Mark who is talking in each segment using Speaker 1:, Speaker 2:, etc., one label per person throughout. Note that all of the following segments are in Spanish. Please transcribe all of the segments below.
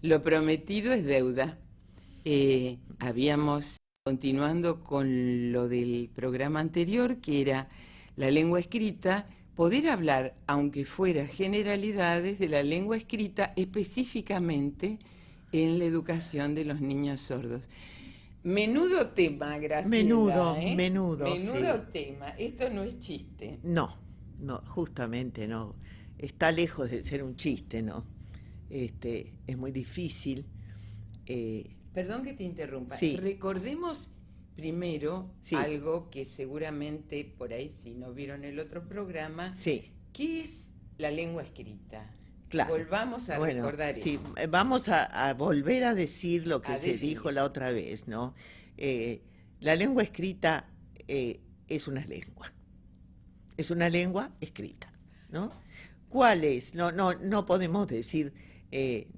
Speaker 1: Lo prometido es deuda. Habíamos, continuando con lo del programa anterior, que era la lengua escrita, poder hablar, aunque fuera generalidades, de la lengua escrita específicamente en la educación de los niños sordos. Menudo tema, Graciela,
Speaker 2: Menudo,
Speaker 1: ¿eh?
Speaker 2: menudo,
Speaker 1: Menudo
Speaker 2: sí.
Speaker 1: tema. Esto no es chiste.
Speaker 2: No, no, justamente no. Está lejos de ser un chiste, ¿no? Es muy difícil.
Speaker 1: Perdón que te interrumpa.
Speaker 2: Sí,
Speaker 1: Recordemos primero
Speaker 2: sí,
Speaker 1: algo que seguramente por ahí, si no vieron el otro programa,
Speaker 2: sí,
Speaker 1: ¿qué es la lengua escrita?
Speaker 2: claro.
Speaker 1: Volvamos a
Speaker 2: Bueno,
Speaker 1: recordar
Speaker 2: sí,
Speaker 1: eso,
Speaker 2: vamos a volver a decir lo que
Speaker 1: a
Speaker 2: se dijo
Speaker 1: definir.
Speaker 2: la otra vez, ¿no? La lengua escrita es una lengua. Es una lengua escrita, ¿no? ¿Cuál es? No podemos decir,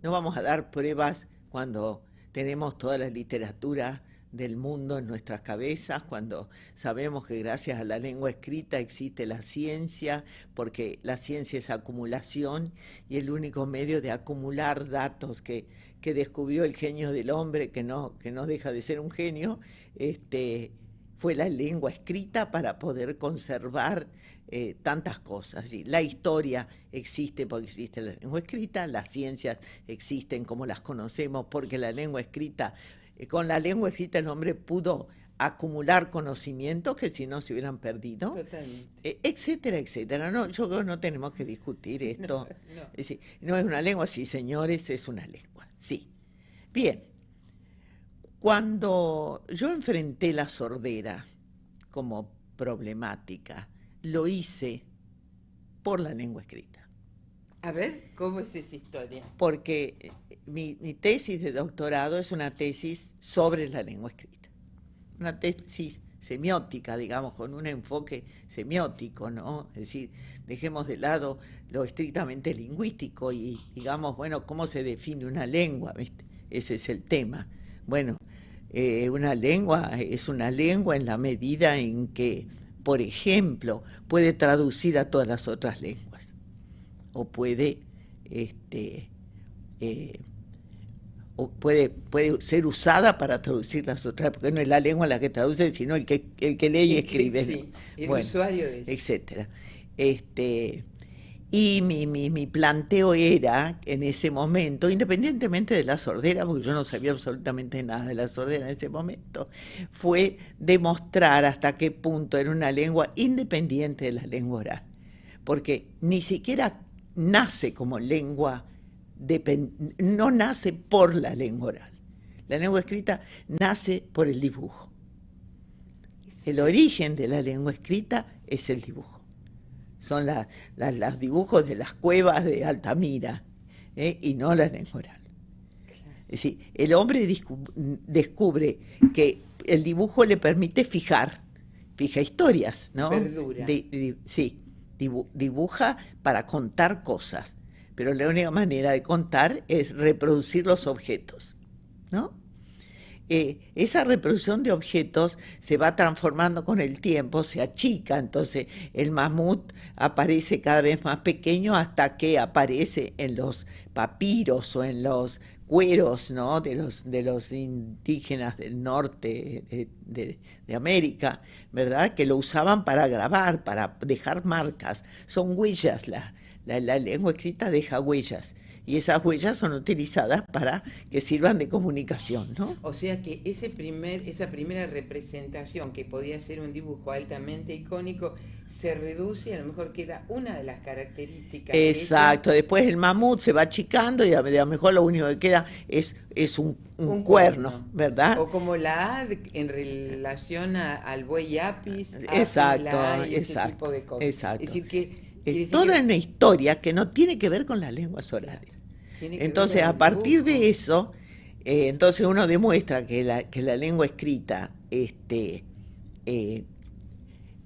Speaker 2: no vamos a dar pruebas cuando tenemos toda la literatura del mundo en nuestras cabezas, cuando sabemos que gracias a la lengua escrita existe la ciencia, porque la ciencia es acumulación y el único medio de acumular datos que descubrió el genio del hombre, que no deja de ser un genio, fue la lengua escrita para poder conservar tantas cosas. ¿Sí? La historia existe porque existe la lengua escrita, las ciencias existen como las conocemos porque la lengua escrita, con la lengua escrita el hombre pudo acumular conocimientos que si no se hubieran perdido,
Speaker 1: Totalmente.
Speaker 2: etcétera, etcétera. No, yo creo que no tenemos que discutir
Speaker 1: No,
Speaker 2: esto.
Speaker 1: no.
Speaker 2: Es decir, no es una lengua, sí, señores, es una lengua, sí. Bien, cuando yo enfrenté la sordera como problemática, lo hice por la lengua escrita.
Speaker 1: A ver, ¿cómo es esa historia?
Speaker 2: Porque mi tesis de doctorado es una tesis sobre la lengua escrita. Una tesis semiótica, digamos, con un enfoque semiótico, ¿no? Es decir, dejemos de lado lo estrictamente lingüístico y digamos, bueno, ¿cómo se define una lengua? ¿Viste? Ese es el tema. Bueno, una lengua es una lengua en la medida en que, por ejemplo, puede traducir a todas las otras lenguas o puede, este, eh, puede ser usada para traducir las otras, porque no es la lengua la que traduce, sino el que lee y escribe, ¿no?
Speaker 1: Sí, el
Speaker 2: Bueno,
Speaker 1: usuario de eso.
Speaker 2: etcétera. Y mi planteo era, en ese momento, independientemente de la sordera, porque yo no sabía absolutamente nada de la sordera en ese momento, fue demostrar hasta qué punto era una lengua independiente de la lengua oral. Porque ni siquiera nace como lengua, no nace por la lengua oral. La lengua escrita nace por el dibujo. El origen de la lengua escrita es el dibujo. Son los dibujos de las cuevas de Altamira, y no la lengua oral. Es decir, el hombre descubre que el dibujo le permite fija historias, ¿no?
Speaker 1: Verdura.
Speaker 2: Sí, dibuja para contar cosas, pero la única manera de contar es reproducir los objetos, ¿no? Esa reproducción de objetos se va transformando con el tiempo, se achica, entonces el mamut aparece cada vez más pequeño hasta que aparece en los papiros o en los cueros, ¿no? de los indígenas del norte de América, ¿verdad? Que lo usaban para grabar, para dejar marcas. Son huellas, la lengua escrita deja huellas. Y esas huellas son utilizadas para que sirvan de comunicación, ¿no?
Speaker 1: O sea que esa primera representación, que podía ser un dibujo altamente icónico, se reduce y a lo mejor queda una de las características de ella,
Speaker 2: Exacto, después el mamut se va achicando y a lo mejor lo único que queda es un
Speaker 1: un
Speaker 2: cuerno,
Speaker 1: cuerno.
Speaker 2: ¿verdad?
Speaker 1: O como la A en relación al buey apis,
Speaker 2: Exacto,
Speaker 1: la A y ese tipo
Speaker 2: exacto,
Speaker 1: de cosas. Es
Speaker 2: exacto.
Speaker 1: decir, que quiere
Speaker 2: Es
Speaker 1: decir
Speaker 2: toda
Speaker 1: que
Speaker 2: una historia que no tiene que ver con las lenguas
Speaker 1: claro,
Speaker 2: orales.
Speaker 1: tiene que ver con
Speaker 2: Entonces,
Speaker 1: el
Speaker 2: a partir de
Speaker 1: dibujo.
Speaker 2: eso, entonces uno demuestra que la lengua escrita,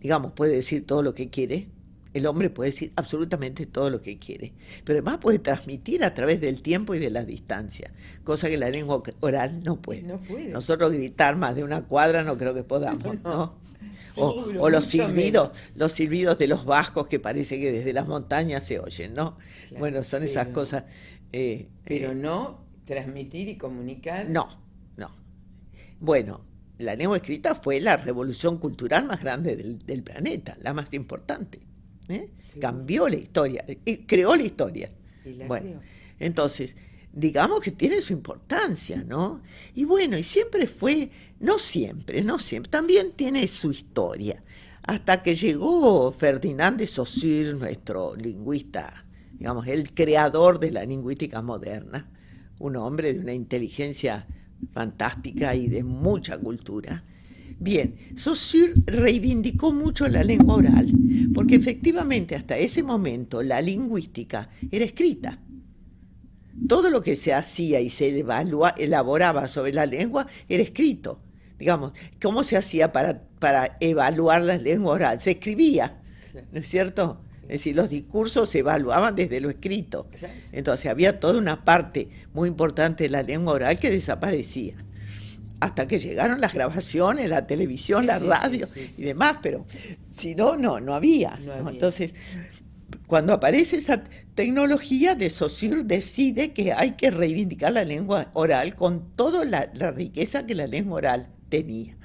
Speaker 2: digamos, puede decir todo lo que quiere. El hombre puede decir absolutamente todo lo que quiere, pero además puede transmitir a través del tiempo y de la distancia, cosa que la lengua oral no puede.
Speaker 1: No puede.
Speaker 2: Nosotros gritar más de una cuadra no creo que podamos,
Speaker 1: No,
Speaker 2: ¿no?
Speaker 1: seguro,
Speaker 2: O
Speaker 1: mucho menos.
Speaker 2: los silbidos de los vascos que parece que desde las montañas se oyen, ¿no?
Speaker 1: Claro,
Speaker 2: Bueno, son esas cosas.
Speaker 1: pero no transmitir y comunicar.
Speaker 2: No, no. Bueno, la lengua escrita fue la revolución cultural más grande del planeta, la más importante. Sí. Cambió la historia, creó la historia.
Speaker 1: Y la
Speaker 2: bueno,
Speaker 1: creó.
Speaker 2: Entonces, digamos que tiene su importancia, ¿no? Y bueno, y siempre fue, no siempre, también tiene su historia. Hasta que llegó Ferdinand de Saussure, nuestro lingüista, digamos, el creador de la lingüística moderna, un hombre de una inteligencia fantástica y de mucha cultura. Bien, Saussure reivindicó mucho la lengua oral, porque efectivamente hasta ese momento la lingüística era escrita. Todo lo que se hacía y se elaboraba sobre la lengua era escrito. Digamos, ¿cómo se hacía para evaluar la lengua oral? Se escribía, ¿no es cierto? Es decir, los discursos se evaluaban desde lo escrito. Entonces había toda una parte muy importante de la lengua oral que desaparecía. Hasta que llegaron las grabaciones, la televisión, la radio y demás, pero si no, no había. ¿No? Entonces, cuando aparece esa tecnología, de Saussure decide que hay que reivindicar la lengua oral con toda la riqueza que la lengua oral tenía.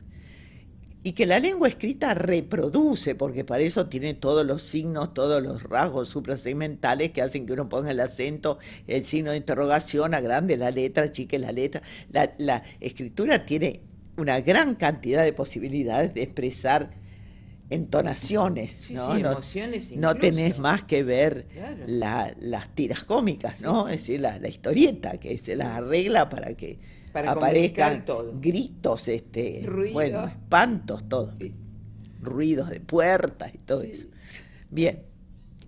Speaker 2: Y que la lengua escrita reproduce, porque para eso tiene todos los signos, todos los rasgos suprasegmentales que hacen que uno ponga el acento, el signo de interrogación, agrande la letra, achique la letra. La escritura tiene una gran cantidad de posibilidades de expresar entonaciones, ¿no?
Speaker 1: Emociones incluso.
Speaker 2: No tenés más que ver
Speaker 1: Claro.
Speaker 2: Las tiras cómicas, ¿no? Es decir, la historieta, que se las arregla para que aparezcan
Speaker 1: todo.
Speaker 2: gritos,
Speaker 1: Ruido.
Speaker 2: bueno, espantos, todo.
Speaker 1: Sí.
Speaker 2: Ruidos de puertas y todo eso. Bien,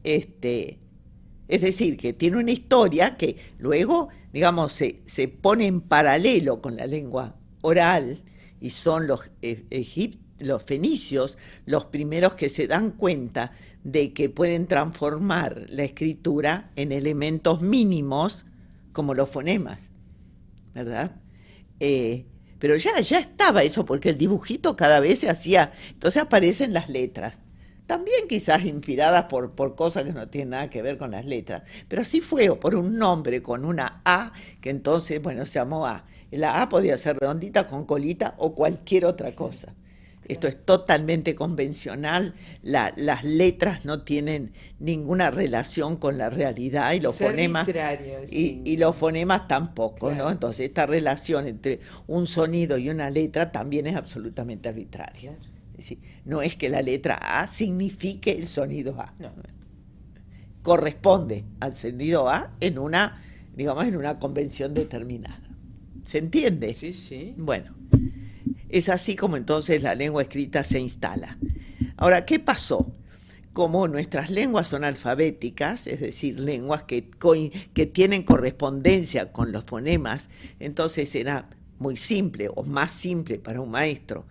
Speaker 2: es decir, que tiene una historia que luego, digamos, se pone en paralelo con la lengua oral, y son los fenicios los primeros que se dan cuenta de que pueden transformar la escritura en elementos mínimos como los fonemas, ¿verdad? Pero ya estaba eso, porque el dibujito cada vez se hacía, entonces aparecen las letras, también quizás inspiradas por cosas que no tienen nada que ver con las letras, pero así fue, o por un nombre con una A, que entonces, bueno, se llamó A. La A podía ser redondita, con colita o cualquier otra cosa. Esto es totalmente convencional, las letras no tienen ninguna relación con la realidad, y los fonemas y los fonemas tampoco, claro. ¿No? Entonces esta relación entre un sonido y una letra también es absolutamente arbitraria. Claro. Es decir, no es que la letra A signifique el sonido A. No. Corresponde al sonido A en una convención determinada. ¿Se entiende?
Speaker 1: Sí, sí.
Speaker 2: Bueno. Es así como entonces la lengua escrita se instala. Ahora, ¿qué pasó? Como nuestras lenguas son alfabéticas, es decir, lenguas que tienen correspondencia con los fonemas, entonces era muy simple, o más simple para un maestro,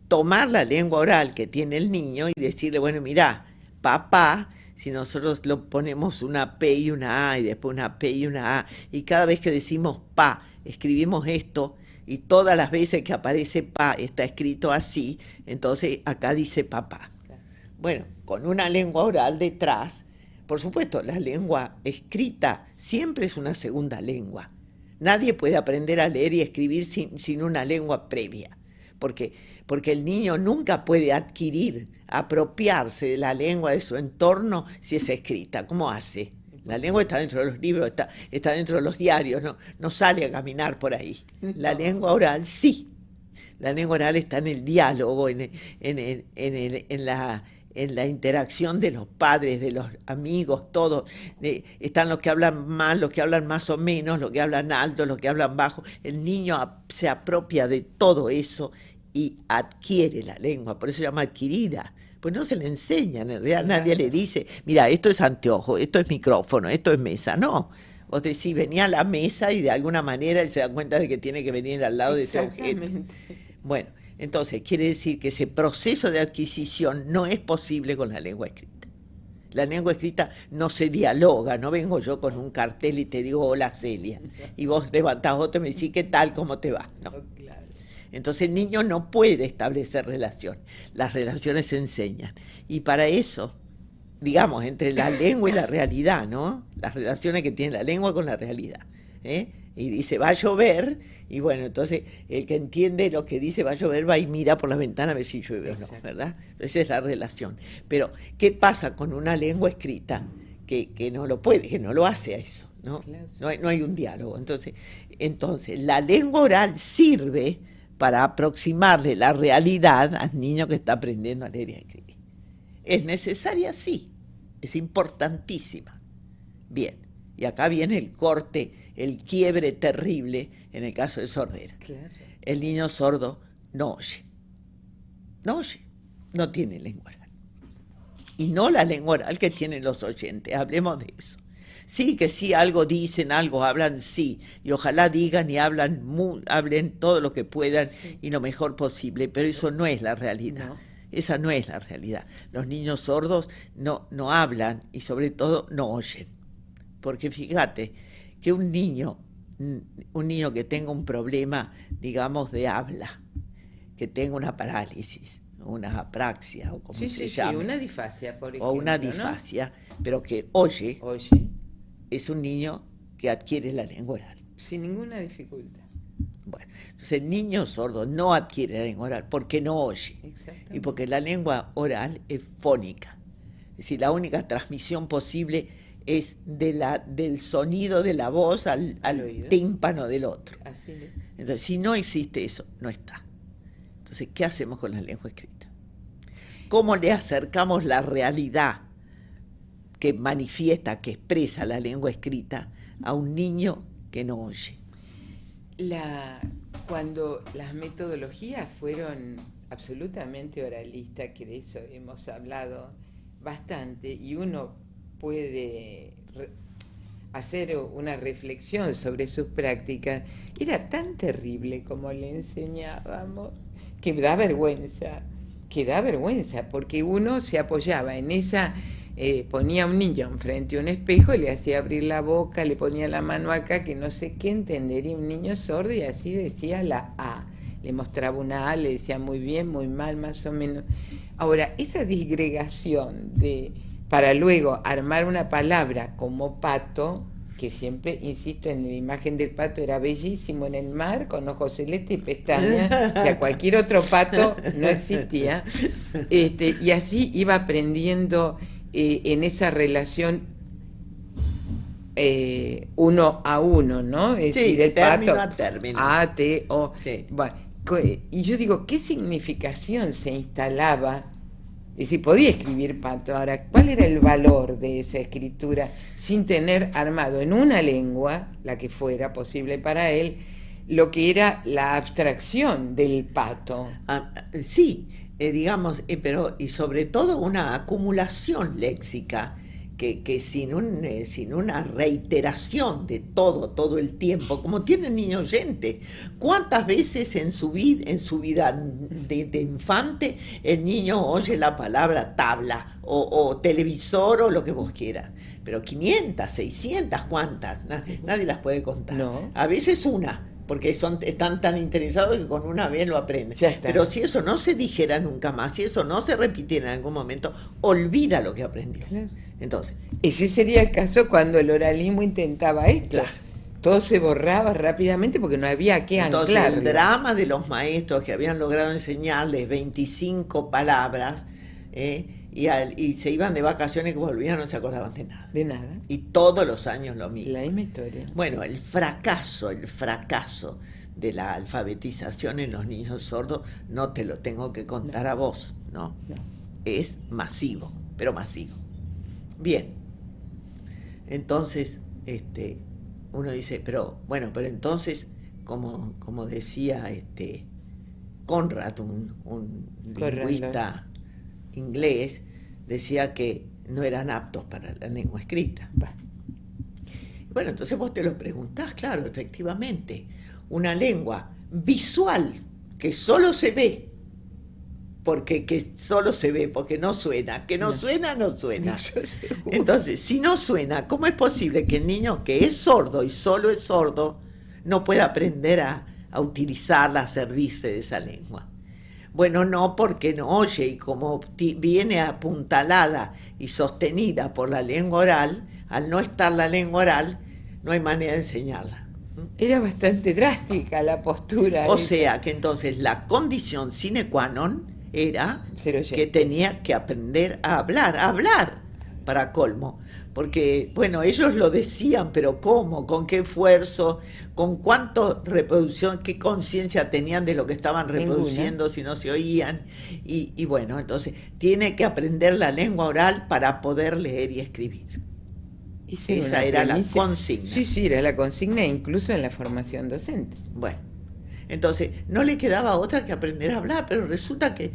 Speaker 2: tomar la lengua oral que tiene el niño y decirle, bueno, mirá, papá, si nosotros lo ponemos una P y una A, y después una P y una A, y cada vez que decimos pa, escribimos esto, y todas las veces que aparece pa está escrito así, entonces acá dice papá. Claro. Bueno, con una lengua oral detrás, por supuesto, la lengua escrita siempre es una segunda lengua. Nadie puede aprender a leer y escribir sin una lengua previa, porque el niño nunca puede apropiarse de la lengua de su entorno si es escrita. ¿Cómo hace? La lengua está dentro de los libros, está dentro de los diarios, no sale a caminar por ahí. La lengua oral sí. La lengua oral está en el diálogo, en la interacción de los padres, de los amigos, todos. Están los que hablan mal, los que hablan más o menos, los que hablan alto, los que hablan bajo. El niño se apropia de todo eso y adquiere la lengua, por eso se llama adquirida. Pues no se le enseñan, en realidad nadie le dice, mira, esto es anteojo, esto es micrófono, esto es mesa, no. Vos decís, venía a la mesa y de alguna manera él se da cuenta de que tiene que venir al lado de ese objeto. Bueno, entonces quiere decir que ese proceso de adquisición no es posible con la lengua escrita. La lengua escrita no se dialoga, no vengo yo con un cartel y te digo, hola Celia, y vos levantás otro y me decís, ¿qué tal, cómo te va? No. Entonces el niño no puede establecer relación, las relaciones se enseñan. Y para eso, digamos, entre la lengua y la realidad, ¿no? Las relaciones que tiene la lengua con la realidad. Y dice, va a llover, y bueno, entonces el que entiende lo que dice va a llover va y mira por la ventana a ver si llueve o no, ¿verdad? Entonces esa es la relación. Pero, ¿qué pasa con una lengua escrita que no lo puede, que no lo hace a eso, ¿no?
Speaker 1: Claro.
Speaker 2: No hay un diálogo. Entonces, la lengua oral sirve para aproximarle la realidad al niño que está aprendiendo a leer y a escribir. ¿Es necesaria? Sí, es importantísima. Bien, y acá viene el corte, el quiebre terrible en el caso de sordera.
Speaker 1: Claro.
Speaker 2: El niño sordo no oye, no tiene lengua oral. Y no la lengua oral que tienen los oyentes, hablemos de eso. Sí, que sí, algo dicen, algo hablan, sí, y ojalá digan y hablen todo lo que puedan y lo mejor posible, pero eso no es la realidad. No. Esa no es la realidad. Los niños sordos no hablan y sobre todo no oyen. Porque fíjate que un niño que tenga un problema, digamos, de habla, que tenga una parálisis, una apraxia, o como se llame.
Speaker 1: Sí, una disfasia, por ejemplo.
Speaker 2: O una disfasia, ¿no? Pero que oye, es un niño que adquiere la lengua oral.
Speaker 1: Sin ninguna dificultad.
Speaker 2: Bueno, entonces el niño sordo no adquiere la lengua oral porque no oye. Y porque la lengua oral es fónica. Es decir, la única transmisión posible es del sonido de la voz al tímpano del otro.
Speaker 1: Así es.
Speaker 2: Entonces, si no existe eso, no está. Entonces, ¿qué hacemos con la lengua escrita? ¿Cómo le acercamos la realidad que manifiesta, que expresa la lengua escrita a un niño que no oye?
Speaker 1: Cuando las metodologías fueron absolutamente oralistas, que de eso hemos hablado bastante, y uno puede hacer una reflexión sobre sus prácticas, era tan terrible como le enseñábamos, que da vergüenza, porque uno se apoyaba en esa... ponía a un niño enfrente a un espejo y le hacía abrir la boca, le ponía la mano acá, que no sé qué entendería un niño sordo, y así decía la A. Le mostraba una A, le decía muy bien, muy mal, más o menos. Ahora, esa disgregación para luego armar una palabra como pato, que siempre, insisto, en la imagen del pato era bellísimo en el mar, con ojos celestes y pestañas, o sea, cualquier otro pato no existía, y así iba aprendiendo en esa relación uno a uno, ¿no? Es decir, el
Speaker 2: término
Speaker 1: pato,
Speaker 2: a término.
Speaker 1: A, T, O.
Speaker 2: Sí.
Speaker 1: Bueno, y yo digo, ¿qué significación se instalaba? Es decir, podía escribir pato. Ahora, ¿cuál era el valor de esa escritura sin tener armado en una lengua, la que fuera posible para él, lo que era la abstracción del pato?
Speaker 2: Sí, digamos, pero y sobre todo una acumulación léxica que sin una reiteración de todo el tiempo, como tiene el niño oyente. ¿Cuántas veces en su vida de infante el niño oye la palabra tabla o televisor o lo que vos quieras? Pero 500, 600, ¿cuántas? Nadie las puede contar.
Speaker 1: No.
Speaker 2: A veces una, porque están tan interesados que con una vez lo aprenden. Pero si eso no se dijera nunca más, si eso no se repitiera en algún momento, olvida lo que aprendió.
Speaker 1: Claro.
Speaker 2: Entonces,
Speaker 1: ese sería el caso cuando el oralismo intentaba esto.
Speaker 2: Claro.
Speaker 1: Todo se borraba rápidamente porque no había que
Speaker 2: entonces
Speaker 1: anclarlo.
Speaker 2: El drama de los maestros que habían logrado enseñarles 25 palabras y se iban de vacaciones, que volvían, no se acordaban de nada.
Speaker 1: De nada.
Speaker 2: Y todos los años lo mismo.
Speaker 1: La misma historia.
Speaker 2: Bueno, el fracaso de la alfabetización en los niños sordos, no te lo tengo que contar a vos, ¿no? Es masivo, pero masivo. Bien, entonces uno dice, pero entonces, como decía Conrad, un lingüista inglés, decía que no eran aptos para la lengua escrita. Bueno, entonces vos te lo preguntás, claro, efectivamente, una lengua visual que solo se ve, porque no suena, no suena. Entonces, si no suena, ¿cómo es posible que el niño que es sordo y solo es sordo no pueda aprender a utilizarla, a servirse de esa lengua? Bueno, no, porque no oye, y como viene apuntalada y sostenida por la lengua oral, al no estar la lengua oral, no hay manera de enseñarla.
Speaker 1: Era bastante drástica la postura.
Speaker 2: O sea que entonces la condición sine qua non era que tenía que aprender a hablar para colmo. Porque, bueno, ellos lo decían, pero ¿cómo? ¿Con qué esfuerzo? ¿Con cuánto reproducción? ¿Qué conciencia tenían de lo que estaban reproduciendo si no se oían? Y bueno, entonces tiene que aprender la lengua oral para poder leer y escribir. Esa era la consigna.
Speaker 1: Sí, era la consigna incluso en la formación docente.
Speaker 2: Bueno, entonces no le quedaba otra que aprender a hablar, pero resulta que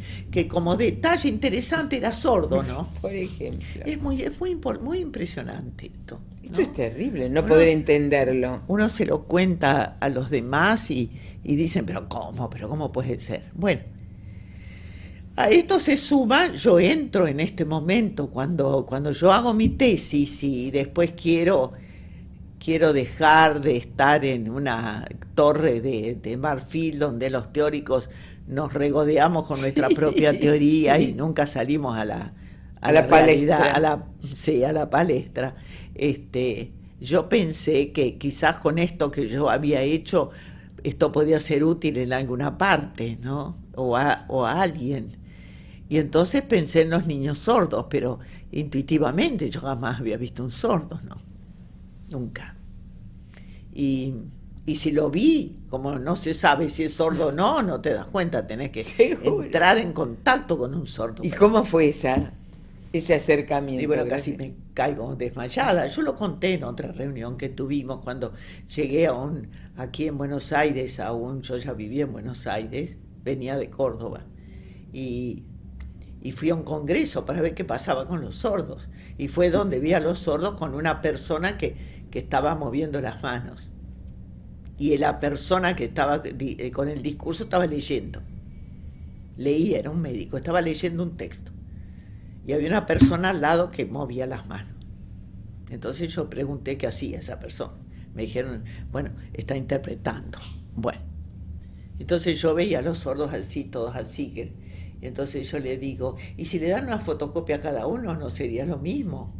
Speaker 2: como detalle interesante era sordo, ¿no?
Speaker 1: Por ejemplo.
Speaker 2: Es muy impresionante esto.
Speaker 1: Esto es terrible, no poder entenderlo.
Speaker 2: Uno se lo cuenta a los demás y dicen, pero ¿cómo puede ser? Bueno, a esto se suma, yo entro en este momento, cuando yo hago mi tesis y después quiero dejar de estar en una torre de marfil donde los teóricos nos regodeamos con nuestra propia teoría y nunca salimos a la realidad, a la palestra. Yo pensé que quizás con esto que yo había hecho, esto podía ser útil en alguna parte, ¿no? O a alguien. Y entonces pensé en los niños sordos, pero intuitivamente yo jamás había visto un sordo, ¿no? Nunca. Y si lo vi, como no se sabe si es sordo o no, no te das cuenta, tenés que entrar en contacto con un sordo.
Speaker 1: ¿Y cómo fue ese acercamiento?
Speaker 2: Y bueno, casi me caigo desmayada. Yo lo conté en otra reunión que tuvimos cuando llegué aquí en Buenos Aires, yo ya vivía en Buenos Aires, venía de Córdoba. Y fui a un congreso para ver qué pasaba con los sordos. Y fue donde vi a los sordos con una persona que estaba moviendo las manos. Y la persona que estaba con el discurso estaba leyendo. Leía, era un médico, estaba leyendo un texto. Y había una persona al lado que movía las manos. Entonces yo pregunté qué hacía esa persona. Me dijeron, bueno, está interpretando. Bueno, entonces yo veía a los sordos así, todos así. Y entonces yo le digo, ¿y si le dan una fotocopia a cada uno, no sería lo mismo?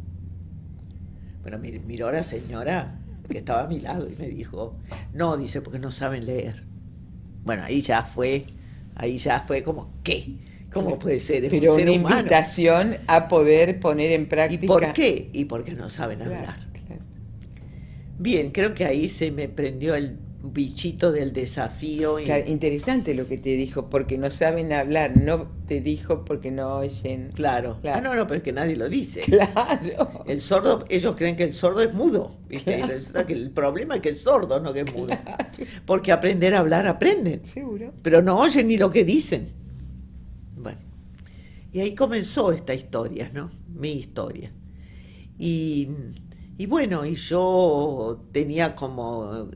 Speaker 2: Bueno, miró la señora que estaba a mi lado y me dijo, no, dice, porque no saben leer. Bueno, ahí ya fue como, ¿qué? ¿Cómo puede ser? Es
Speaker 1: pero
Speaker 2: un ser
Speaker 1: una
Speaker 2: humano.
Speaker 1: Invitación a poder poner en práctica.
Speaker 2: ¿Y por qué? Y porque no saben hablar.
Speaker 1: Claro.
Speaker 2: Bien, creo que ahí se me prendió el bichito del desafío.
Speaker 1: Claro, interesante lo que te dijo, porque no saben hablar, no te dijo porque no oyen.
Speaker 2: Claro. No, pero es que nadie lo dice.
Speaker 1: Claro.
Speaker 2: El sordo, ellos creen que el sordo es mudo. ¿Viste? Claro. Resulta que el problema es que el sordo no que es mudo. Claro. Porque aprender a hablar aprenden.
Speaker 1: Seguro.
Speaker 2: Pero no oyen ni lo que dicen. Bueno. Y ahí comenzó esta historia, ¿no? Mi historia. Y bueno, y yo tenía como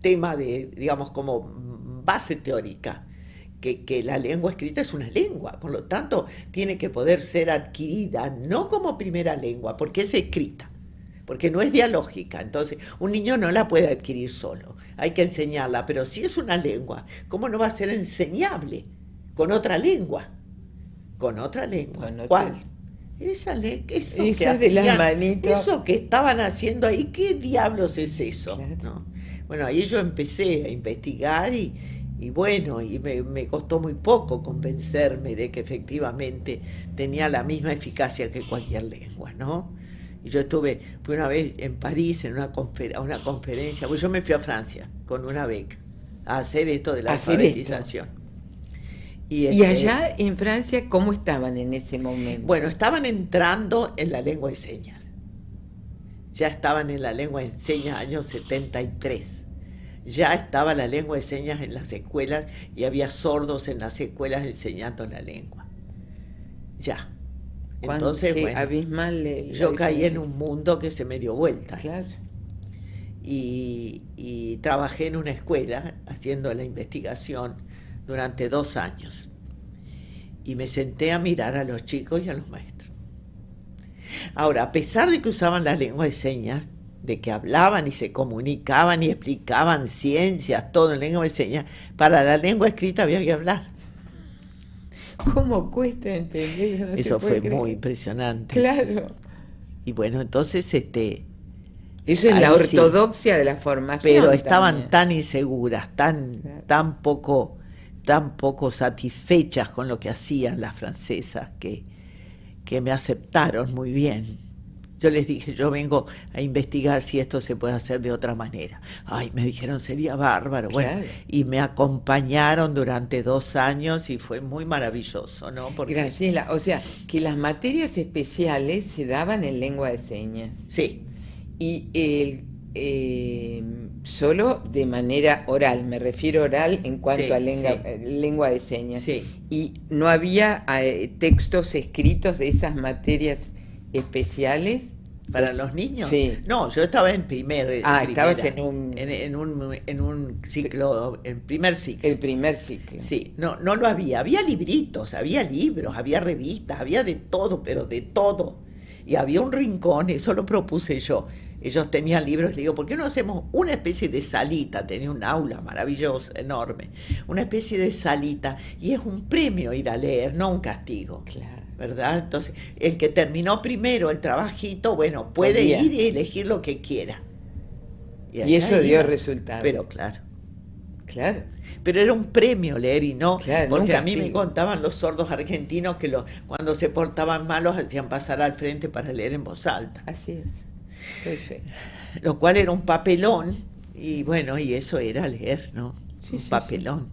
Speaker 2: tema como base teórica, que la lengua escrita es una lengua, por lo tanto tiene que poder ser adquirida, no como primera lengua, porque es escrita, porque no es dialógica, entonces un niño no la puede adquirir solo, hay que enseñarla, pero si es una lengua, ¿cómo no va a ser enseñable con otra lengua? ¿Con otra lengua? ¿Cuál? Eso que estaban haciendo ahí, ¿qué diablos es eso? Claro. ¿No? Bueno, ahí yo empecé a investigar y bueno, y me costó muy poco convencerme de que efectivamente tenía la misma eficacia que cualquier lengua, ¿no? Y yo fui una vez en París a una conferencia, pues yo me fui a Francia con una beca a hacer esto de la alfabetización.
Speaker 1: ¿Y allá en Francia cómo estaban en ese momento?
Speaker 2: Bueno, estaban entrando en la lengua de señas. Ya estaban en la lengua de señas año 73. Ya estaba la lengua de señas en las escuelas y había sordos en las escuelas enseñando la lengua. Ya. Entonces, bueno,
Speaker 1: abismal
Speaker 2: yo caí en un mundo que se me dio vuelta.
Speaker 1: Claro.
Speaker 2: Y trabajé en una escuela haciendo la investigación durante 2 años. Y me senté a mirar a los chicos y a los maestros. Ahora, a pesar de que usaban la lengua de señas, de que hablaban y se comunicaban y explicaban ciencias, todo en lengua de señas, para la lengua escrita había que hablar.
Speaker 1: ¿Cómo cuesta entender?
Speaker 2: Eso fue muy impresionante.
Speaker 1: Claro.
Speaker 2: Y bueno, entonces
Speaker 1: Eso es
Speaker 2: ahí
Speaker 1: la
Speaker 2: sí.
Speaker 1: ortodoxia de la formación.
Speaker 2: Pero estaban
Speaker 1: también.
Speaker 2: tan inseguras,
Speaker 1: Claro.
Speaker 2: tan poco satisfechas con lo que hacían las francesas que me aceptaron muy bien. Yo les dije, yo vengo a investigar si esto se puede hacer de otra manera. Ay, me dijeron, sería bárbaro. Bueno,
Speaker 1: Claro.
Speaker 2: y me acompañaron durante 2 años y fue muy maravilloso, ¿no? Porque
Speaker 1: Graciela, o sea, que las materias especiales se daban en lengua de señas
Speaker 2: sí,
Speaker 1: y solo de manera oral, me refiero oral en cuanto
Speaker 2: sí,
Speaker 1: a lengua,
Speaker 2: sí,
Speaker 1: lengua de señas.
Speaker 2: sí.
Speaker 1: Y no había textos escritos de esas materias especiales.
Speaker 2: ¿Para los niños?
Speaker 1: Sí.
Speaker 2: No, yo estaba en primera,
Speaker 1: Estabas en un...
Speaker 2: en un ciclo, en primer ciclo.
Speaker 1: El primer ciclo.
Speaker 2: Sí, no lo había. Había libritos, había libros, había revistas, había de todo, pero de todo. Y había un rincón, eso lo propuse yo. Ellos tenían libros, le digo, ¿por qué no hacemos una especie de salita? Tenía un aula maravillosa, enorme. Una especie de salita. Y es un premio ir a leer, no un castigo.
Speaker 1: Claro.
Speaker 2: ¿Verdad? Entonces, el que terminó primero el trabajito, bueno, puede
Speaker 1: Podía.
Speaker 2: ir y elegir lo que quiera.
Speaker 1: Y
Speaker 2: allá
Speaker 1: eso dio
Speaker 2: iba.
Speaker 1: resultado.
Speaker 2: Pero claro.
Speaker 1: Claro.
Speaker 2: Pero era un premio leer y no,
Speaker 1: Claro,
Speaker 2: porque
Speaker 1: un
Speaker 2: a mí me
Speaker 1: castigo.
Speaker 2: contaban los sordos argentinos que cuando se portaban mal los hacían pasar al frente para leer en voz alta,
Speaker 1: Así es. Perfecto.
Speaker 2: lo cual era un papelón y bueno, y eso era leer, ¿no?
Speaker 1: Sí,
Speaker 2: Un
Speaker 1: sí,
Speaker 2: papelón,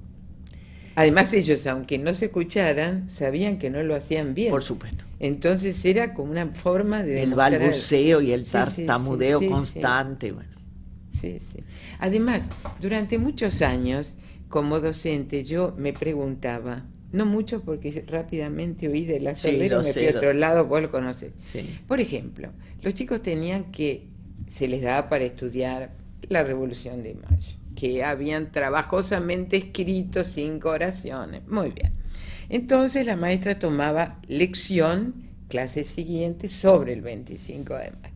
Speaker 1: Además ellos, aunque no se escucharan, sabían que no lo hacían bien.
Speaker 2: por supuesto.
Speaker 1: Entonces era como una forma de
Speaker 2: El
Speaker 1: demostrar...
Speaker 2: balbuceo y el
Speaker 1: Sí, sí, sí,
Speaker 2: tartamudeo
Speaker 1: sí, sí.
Speaker 2: constante, bueno.
Speaker 1: Sí, sí. Además, durante muchos años, como docente, yo me preguntaba, no mucho porque rápidamente oí de la
Speaker 2: Sí,
Speaker 1: sordera
Speaker 2: lo
Speaker 1: y me
Speaker 2: sé,
Speaker 1: fui a
Speaker 2: lo
Speaker 1: otro
Speaker 2: sé.
Speaker 1: lado, vos lo conocés.
Speaker 2: Sí.
Speaker 1: Por ejemplo, los chicos tenían que, se les daba para estudiar la Revolución de Mayo, que habían trabajosamente escrito 5 oraciones. Muy bien. Entonces la maestra tomaba lección, clase siguiente, sobre el 25 de mayo.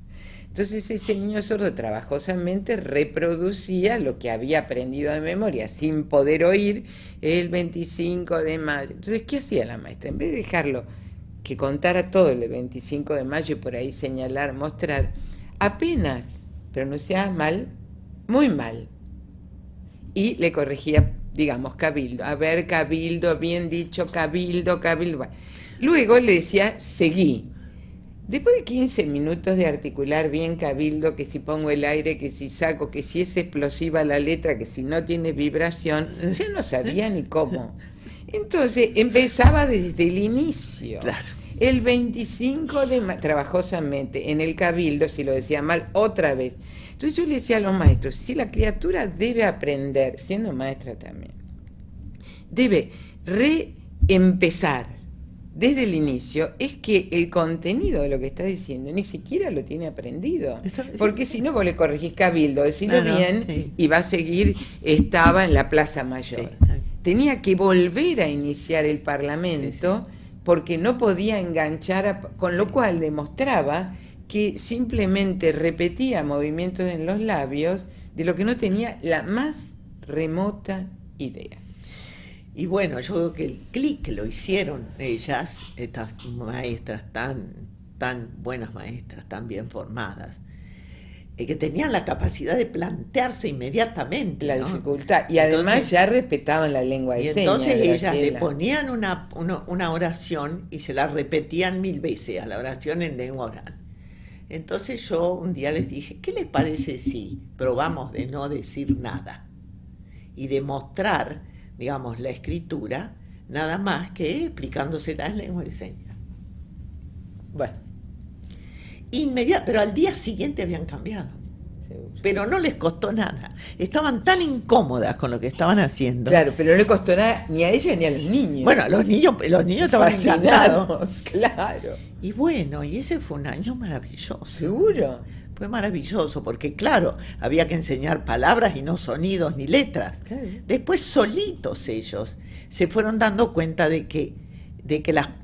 Speaker 1: Entonces ese niño sordo trabajosamente reproducía lo que había aprendido de memoria sin poder oír el 25 de mayo. Entonces, ¿qué hacía la maestra? En vez de dejarlo que contara todo el 25 de mayo y por ahí señalar, mostrar, apenas pronunciaba mal, muy mal, y le corregía, digamos, cabildo. A ver, cabildo, bien dicho, cabildo, cabildo. Bueno. Luego le decía, seguí. Después de 15 minutos de articular bien cabildo, que si pongo el aire, que si saco, que si es explosiva la letra, que si no tiene vibración, ya no sabía ni cómo. Entonces empezaba desde el inicio.
Speaker 2: Claro.
Speaker 1: El 25 de mayo, trabajosamente, en el cabildo, si lo decía mal, otra vez. Entonces yo le decía a los maestros, si la criatura debe aprender, siendo maestra también, debe reempezar desde el inicio, es que el contenido de lo que está diciendo ni siquiera lo tiene aprendido. Porque si no, vos le corregís cabildo, decirlo bien,
Speaker 2: Sí.
Speaker 1: y va a seguir, estaba en la Plaza Mayor.
Speaker 2: Sí.
Speaker 1: Tenía que volver a iniciar el Parlamento, porque no podía enganchar, con lo cual demostraba que simplemente repetía movimientos en los labios de lo que no tenía la más remota idea.
Speaker 2: Y bueno, yo creo que el clic que lo hicieron ellas, estas maestras tan buenas maestras, tan bien formadas, que tenían la capacidad de plantearse inmediatamente,
Speaker 1: La
Speaker 2: ¿no?
Speaker 1: dificultad. Y además
Speaker 2: Entonces,
Speaker 1: ya respetaban la lengua de
Speaker 2: y
Speaker 1: señas.
Speaker 2: entonces ellas le
Speaker 1: Graciela.
Speaker 2: ponían una oración y se la repetían 1000 veces a la oración en lengua oral. Entonces yo un día les dije, ¿qué les parece si probamos de no decir nada y de mostrar, digamos, la escritura, nada más que explicándosela en lengua de señas? Bueno, pero al día siguiente habían cambiado. Pero no les costó nada. Estaban tan incómodas con lo que estaban haciendo.
Speaker 1: Claro, pero no le costó nada ni a ella ni a los niños.
Speaker 2: Bueno, los niños estaban encantados.
Speaker 1: Claro.
Speaker 2: Y bueno, y ese fue un año maravilloso.
Speaker 1: ¿Seguro?
Speaker 2: Fue maravilloso porque, claro, había que enseñar palabras y no sonidos ni letras.
Speaker 1: Claro.
Speaker 2: Después solitos ellos se fueron dando cuenta de que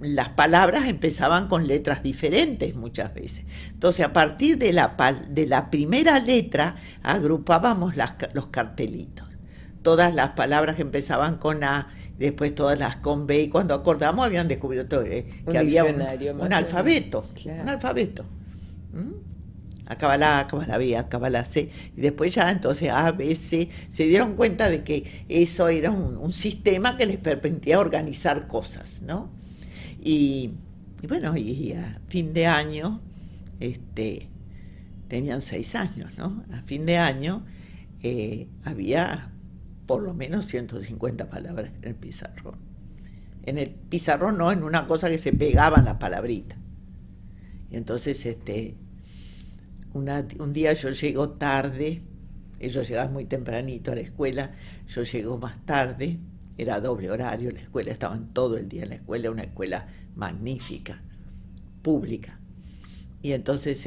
Speaker 2: las palabras empezaban con letras diferentes muchas veces. Entonces, a partir de la primera letra, agrupábamos los cartelitos. Todas las palabras que empezaban con A, después todas las con B, y cuando acordamos habían descubierto que había un alfabeto.
Speaker 1: Claro.
Speaker 2: Un alfabeto. a Kabbalah, a Kabbalah B, a Kabbalah C, y después ya entonces A, B, C, se dieron cuenta de que eso era un sistema que les permitía organizar cosas, ¿no? Y bueno, y a fin de año, tenían 6 años, ¿no? A fin de año había por lo menos 150 palabras en el pizarrón. En el pizarrón no, en una cosa que se pegaban las palabritas. Y entonces, un día yo llego tarde, ellos llegaban muy tempranito a la escuela, yo llego más tarde, era doble horario, la escuela, estaban todo el día en la escuela, una escuela magnífica, pública. Y entonces,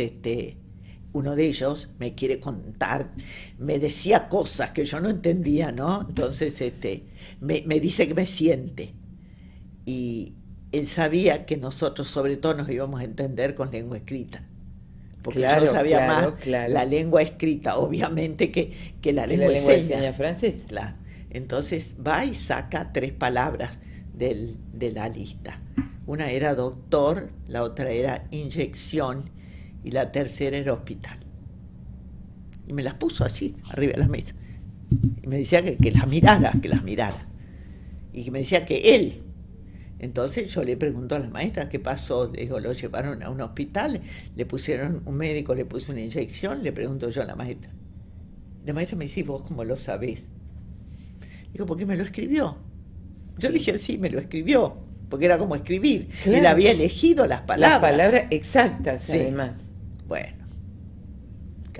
Speaker 2: uno de ellos me quiere contar, me decía cosas que yo no entendía, ¿no? Entonces, me dice que me siente. Y él sabía que nosotros sobre todo nos íbamos a entender con lengua escrita, porque
Speaker 1: Claro,
Speaker 2: yo sabía
Speaker 1: claro,
Speaker 2: más
Speaker 1: claro.
Speaker 2: la lengua escrita, obviamente, que la
Speaker 1: ¿Que
Speaker 2: lengua
Speaker 1: la
Speaker 2: de
Speaker 1: lengua de
Speaker 2: señas.
Speaker 1: señas francés?
Speaker 2: Claro. Entonces va y saca 3 palabras de la lista. Una era doctor, la otra era inyección y la tercera era hospital. Y me las puso así, arriba de la mesa. Y me decía que las mirara, Y que me decía que él. Entonces yo le pregunto a la maestra qué pasó. Le digo, lo llevaron a un hospital, le pusieron, un médico le puso una inyección, le pregunto yo a la maestra. La maestra me dice, ¿vos cómo lo sabés? Digo, porque me lo escribió. Yo dije, sí, me lo escribió, porque era como escribir.
Speaker 1: Claro.
Speaker 2: Él había elegido las palabras.
Speaker 1: Las palabras exactas,
Speaker 2: Sí.
Speaker 1: además.
Speaker 2: Bueno.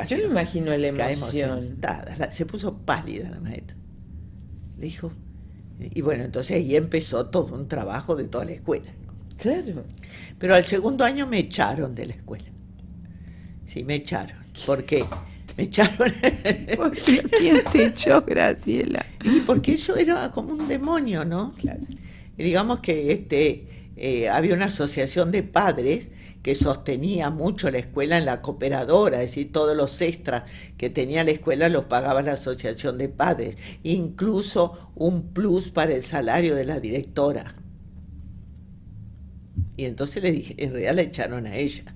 Speaker 1: Yo me imagino la
Speaker 2: caemos
Speaker 1: emoción.
Speaker 2: sentadas. Se puso pálida la maestra. Le dijo, y bueno, entonces ahí empezó todo un trabajo de toda la escuela, ¿no?
Speaker 1: Claro.
Speaker 2: Pero al segundo año me echaron de la escuela. Sí, me echaron. ¿Por qué? Me echaron.
Speaker 1: ¿Quién te echó, Graciela?
Speaker 2: Y porque yo era como un demonio, ¿no?
Speaker 1: Claro.
Speaker 2: Y digamos que había una asociación de padres que sostenía mucho la escuela en la cooperadora, es decir, todos los extras que tenía la escuela los pagaba la asociación de padres, incluso un plus para el salario de la directora. Y entonces le dije, en realidad la echaron a ella.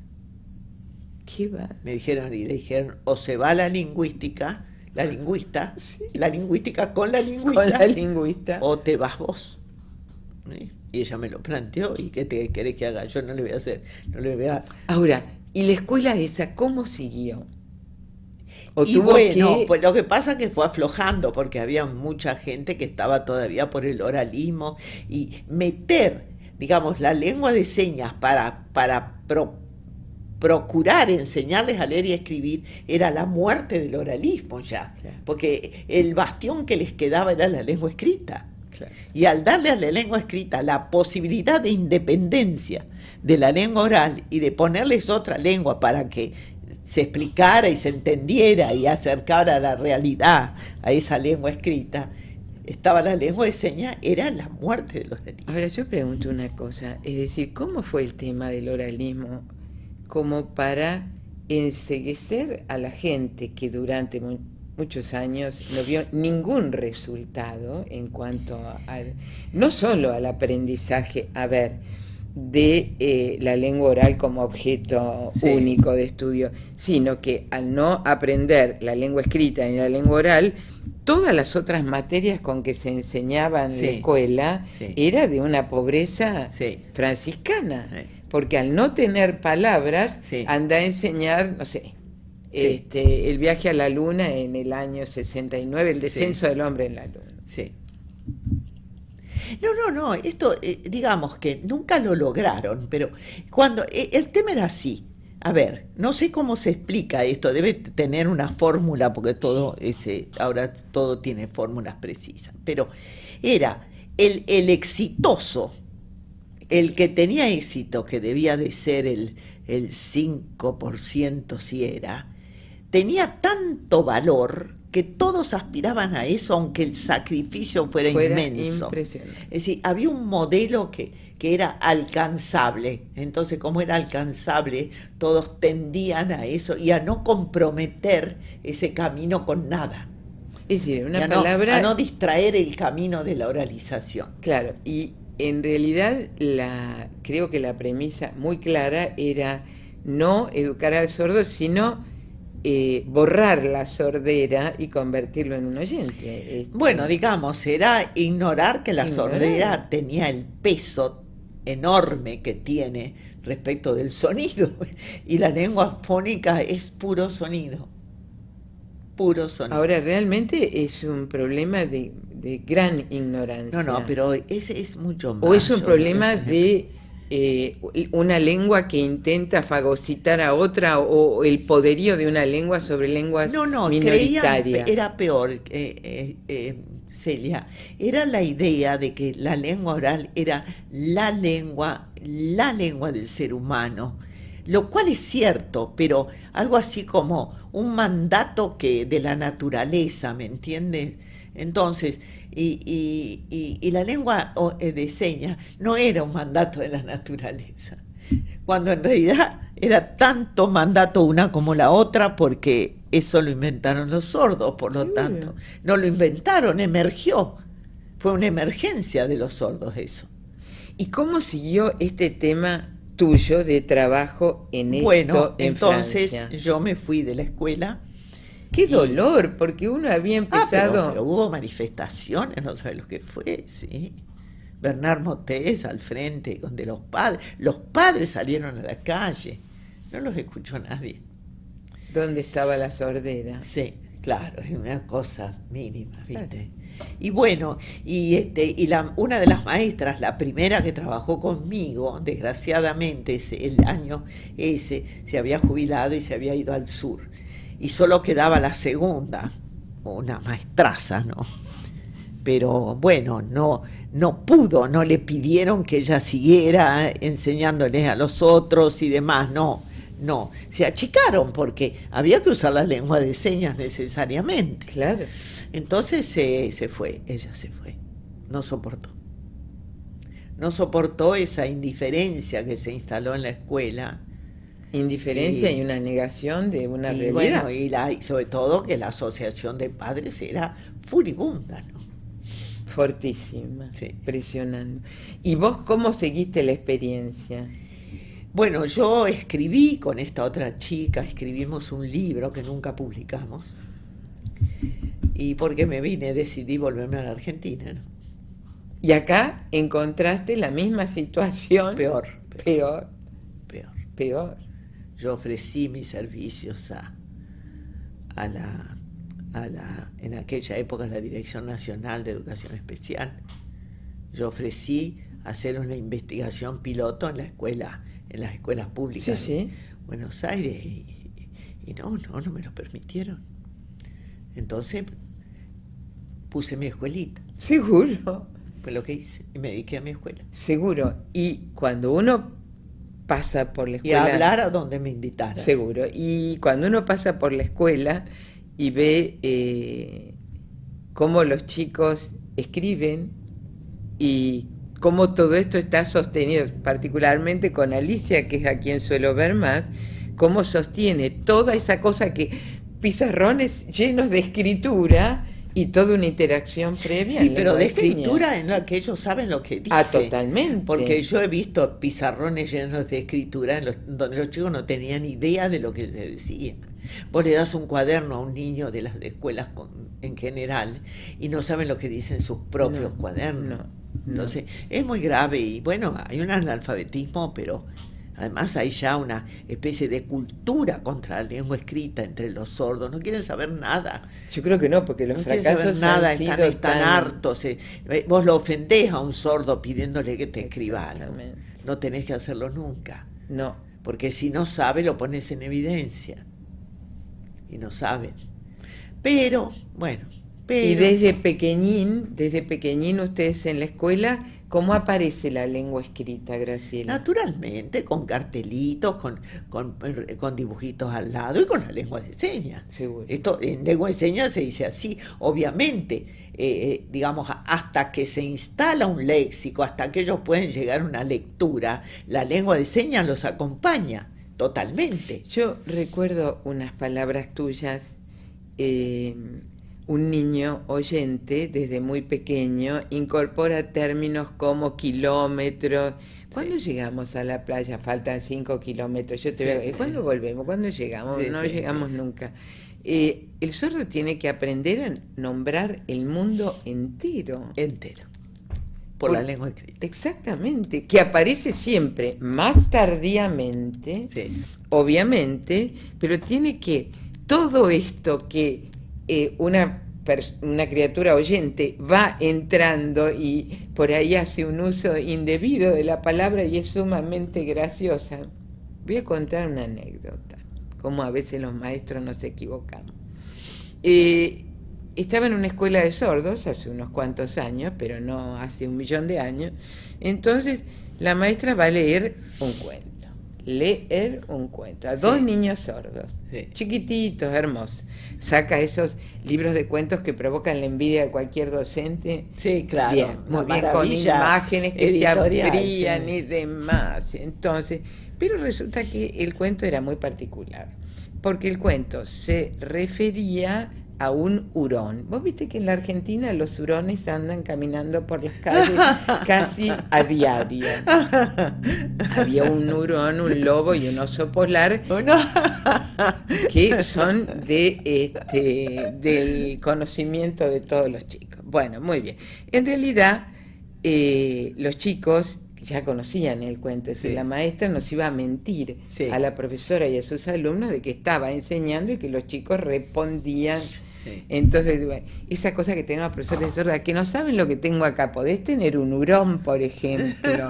Speaker 1: ¿Qué va?
Speaker 2: Me dijeron, y le dijeron, o se va la lingüista,
Speaker 1: Sí.
Speaker 2: la lingüística con la lingüista,
Speaker 1: Con la lingüista.
Speaker 2: o te vas vos. ¿Sí? Y ella me lo planteó, ¿y qué te querés que haga? Yo no le voy a hacer, no le voy a...
Speaker 1: Ahora, ¿y la escuela esa cómo siguió? ¿O
Speaker 2: Y
Speaker 1: tuvo
Speaker 2: bueno,
Speaker 1: que...?
Speaker 2: pues lo que pasa es que fue aflojando, porque había mucha gente que estaba todavía por el oralismo, y meter, digamos, la lengua de señas para procurar enseñarles a leer y escribir era la muerte del oralismo ya,
Speaker 1: Claro.
Speaker 2: porque el bastión que les quedaba era la lengua escrita.
Speaker 1: Claro.
Speaker 2: Y al darle a la lengua escrita la posibilidad de independencia de la lengua oral y de ponerles otra lengua para que se explicara y se entendiera y acercara la realidad a esa lengua escrita, estaba la lengua de señas, era la muerte del oralismo.
Speaker 1: Ahora yo pregunto una cosa, es decir, ¿cómo fue el tema del oralismo como para enceguecer a la gente que durante muchos años no vio ningún resultado en cuanto no solo al aprendizaje, de la lengua oral como objeto
Speaker 2: Sí.
Speaker 1: único de estudio, sino que al no aprender la lengua escrita ni la lengua oral, todas las otras materias con que se enseñaba en
Speaker 2: Sí.
Speaker 1: la escuela
Speaker 2: Sí.
Speaker 1: era de una pobreza
Speaker 2: Sí.
Speaker 1: franciscana,
Speaker 2: Sí.
Speaker 1: porque al no tener palabras,
Speaker 2: Sí.
Speaker 1: anda a enseñar, no sé,
Speaker 2: Sí.
Speaker 1: el viaje a la luna en el año 69, el descenso
Speaker 2: Sí.
Speaker 1: del hombre en la luna.
Speaker 2: Sí. No, esto, digamos que nunca lo lograron, pero cuando el tema era así. A ver, no sé cómo se explica esto, debe tener una fórmula, porque ahora todo tiene fórmulas precisas, pero era el exitoso, el que tenía éxito, que debía de ser el 5% si era, tenía tanto valor que todos aspiraban a eso, aunque el sacrificio fuera inmenso.
Speaker 1: Impresionante.
Speaker 2: Es decir, había un modelo que era alcanzable. Entonces, como era alcanzable, todos tendían a eso y a no comprometer ese camino con nada.
Speaker 1: Es decir, una
Speaker 2: Y
Speaker 1: palabra...
Speaker 2: a no distraer el camino de la oralización.
Speaker 1: Claro, y en realidad creo que la premisa muy clara era no educar al sordo, sino borrar la sordera y convertirlo en un oyente.
Speaker 2: Bueno, digamos, era ignorar que la sordera tenía el peso enorme que tiene respecto del sonido, y la lengua fónica es puro sonido. Puro sonido.
Speaker 1: Ahora, realmente es un problema de gran ignorancia.
Speaker 2: No, pero ese es mucho más.
Speaker 1: O es un problema de una lengua que intenta fagocitar a otra, o el poderío de una lengua sobre lenguas minoritarias.
Speaker 2: Era peor, Celia. Era la idea de que la lengua oral era la lengua del ser humano. Lo cual es cierto, pero algo así como un mandato de la naturaleza, ¿me entiendes? Entonces, y la lengua de señas no era un mandato de la naturaleza, cuando en realidad era tanto mandato una como la otra, porque eso lo inventaron los sordos, por lo tanto. No lo inventaron, emergió. Fue una emergencia de los sordos eso.
Speaker 1: ¿Y cómo siguió este tema tuyo de trabajo en esto en
Speaker 2: entonces
Speaker 1: Francia?
Speaker 2: Yo me fui de la escuela.
Speaker 1: ¡Qué dolor! Porque uno había empezado...
Speaker 2: Pero hubo manifestaciones, no sabes lo que fue, sí. Bernard Motés al frente, donde los padres salieron a la calle, no los escuchó nadie.
Speaker 1: ¿Dónde estaba la sordera?
Speaker 2: Sí, claro, es una cosa mínima, ¿viste?
Speaker 1: Claro.
Speaker 2: Y bueno, una de las maestras, la primera que trabajó conmigo, desgraciadamente el año ese, se había jubilado y se había ido al sur. Y solo quedaba la segunda, una maestraza, ¿no? Pero bueno, no pudo, no le pidieron que ella siguiera enseñándoles a los otros y demás, no, se achicaron porque había que usar la lengua de señas necesariamente.
Speaker 1: Claro.
Speaker 2: Entonces ella se fue, no soportó esa indiferencia que se instaló en la escuela.
Speaker 1: Indiferencia y una negación de una realidad.
Speaker 2: Bueno, y sobre todo que la asociación de padres era furibunda, ¿no?
Speaker 1: Fortísima,
Speaker 2: sí.
Speaker 1: Presionando. ¿Y vos cómo seguiste la experiencia?
Speaker 2: Bueno, yo escribí con esta otra chica, escribimos un libro que nunca publicamos, y porque decidí volverme a la Argentina, ¿no?
Speaker 1: Y acá encontraste la misma situación.
Speaker 2: Peor. Yo ofrecí mis servicios en aquella época, la Dirección Nacional de Educación Especial. Yo ofrecí hacer una investigación piloto en las escuelas públicas de Buenos Aires, y no me lo permitieron. Entonces puse mi escuelita.
Speaker 1: Seguro.
Speaker 2: Fue lo que hice, y me dediqué a mi escuela.
Speaker 1: Seguro. Y cuando uno pasa por la escuela...
Speaker 2: Y a hablar a donde me invitaran.
Speaker 1: Seguro. Y cuando uno pasa por la escuela y ve cómo los chicos escriben y cómo todo esto está sostenido, particularmente con Alicia, que es a quien suelo ver más, cómo sostiene toda esa cosa, que pizarrones llenos de escritura y toda una interacción previa.
Speaker 2: Sí, pero de escritura en la que ellos saben lo que dicen.
Speaker 1: Totalmente.
Speaker 2: Porque yo he visto pizarrones llenos de escritura donde los chicos no tenían idea de lo que se decía. Vos le das un cuaderno a un niño de las escuelas en general y no saben lo que dicen sus propios cuadernos. Entonces, es muy grave, y bueno, hay un analfabetismo, pero además hay ya una especie de cultura contra la lengua escrita entre los sordos. No quieren saber nada.
Speaker 1: Yo creo que no, porque los fracasos
Speaker 2: nada,
Speaker 1: han sido
Speaker 2: están hartos. Vos lo ofendés a un sordo pidiéndole que te escriba algo. No tenés que hacerlo nunca.
Speaker 1: No.
Speaker 2: Porque si no sabe, lo pones en evidencia. Y no saben. Pero, bueno.
Speaker 1: Y desde pequeñín ustedes en la escuela, ¿cómo aparece la lengua escrita, Graciela?
Speaker 2: Naturalmente, con cartelitos, con dibujitos al lado y con la lengua de señas.
Speaker 1: Seguro.
Speaker 2: Esto en lengua de señas se dice así, obviamente, digamos, hasta que se instala un léxico, hasta que ellos pueden llegar a una lectura, la lengua de señas los acompaña totalmente.
Speaker 1: Yo recuerdo unas palabras tuyas un niño oyente desde muy pequeño incorpora términos como kilómetros. ¿Cuándo llegamos a la playa? Faltan 5 kilómetros. Yo te veo. ¿Cuándo volvemos? ¿Cuándo llegamos?
Speaker 2: Sí,
Speaker 1: No
Speaker 2: sí,
Speaker 1: llegamos
Speaker 2: sí.
Speaker 1: nunca. El sordo tiene que aprender a nombrar el mundo entero.
Speaker 2: Entero. Por la lengua escrita.
Speaker 1: Exactamente, que aparece siempre más tardíamente,
Speaker 2: Sí.
Speaker 1: obviamente, pero tiene que, todo esto que una criatura oyente va entrando y por ahí hace un uso indebido de la palabra y es sumamente graciosa. Voy a contar una anécdota, como a veces los maestros nos equivocamos. Estaba en una escuela de sordos hace unos cuantos años, pero no hace 1.000.000 de años. Entonces la maestra va a leer un cuento. A 2 niños sordos, chiquititos, hermosos. Saca esos libros de cuentos que provocan la envidia de cualquier docente.
Speaker 2: Sí, claro.
Speaker 1: Bien, muy bien, con imágenes que se abrían y demás. Entonces, pero resulta que el cuento era muy particular, porque el cuento se refería a un hurón. Vos viste que en la Argentina los hurones andan caminando por las calles casi a diario. Había un hurón, un lobo y un oso polar que son del conocimiento de todos los chicos. Bueno, muy bien. En realidad, los chicos ya conocían el cuento, es decir, la maestra nos iba a mentir a la profesora y a sus alumnos de que estaba enseñando y que los chicos respondían. Entonces, bueno, esa cosa que tenemos profesores de sorda, que no saben lo que tengo acá, podés tener un hurón, por ejemplo,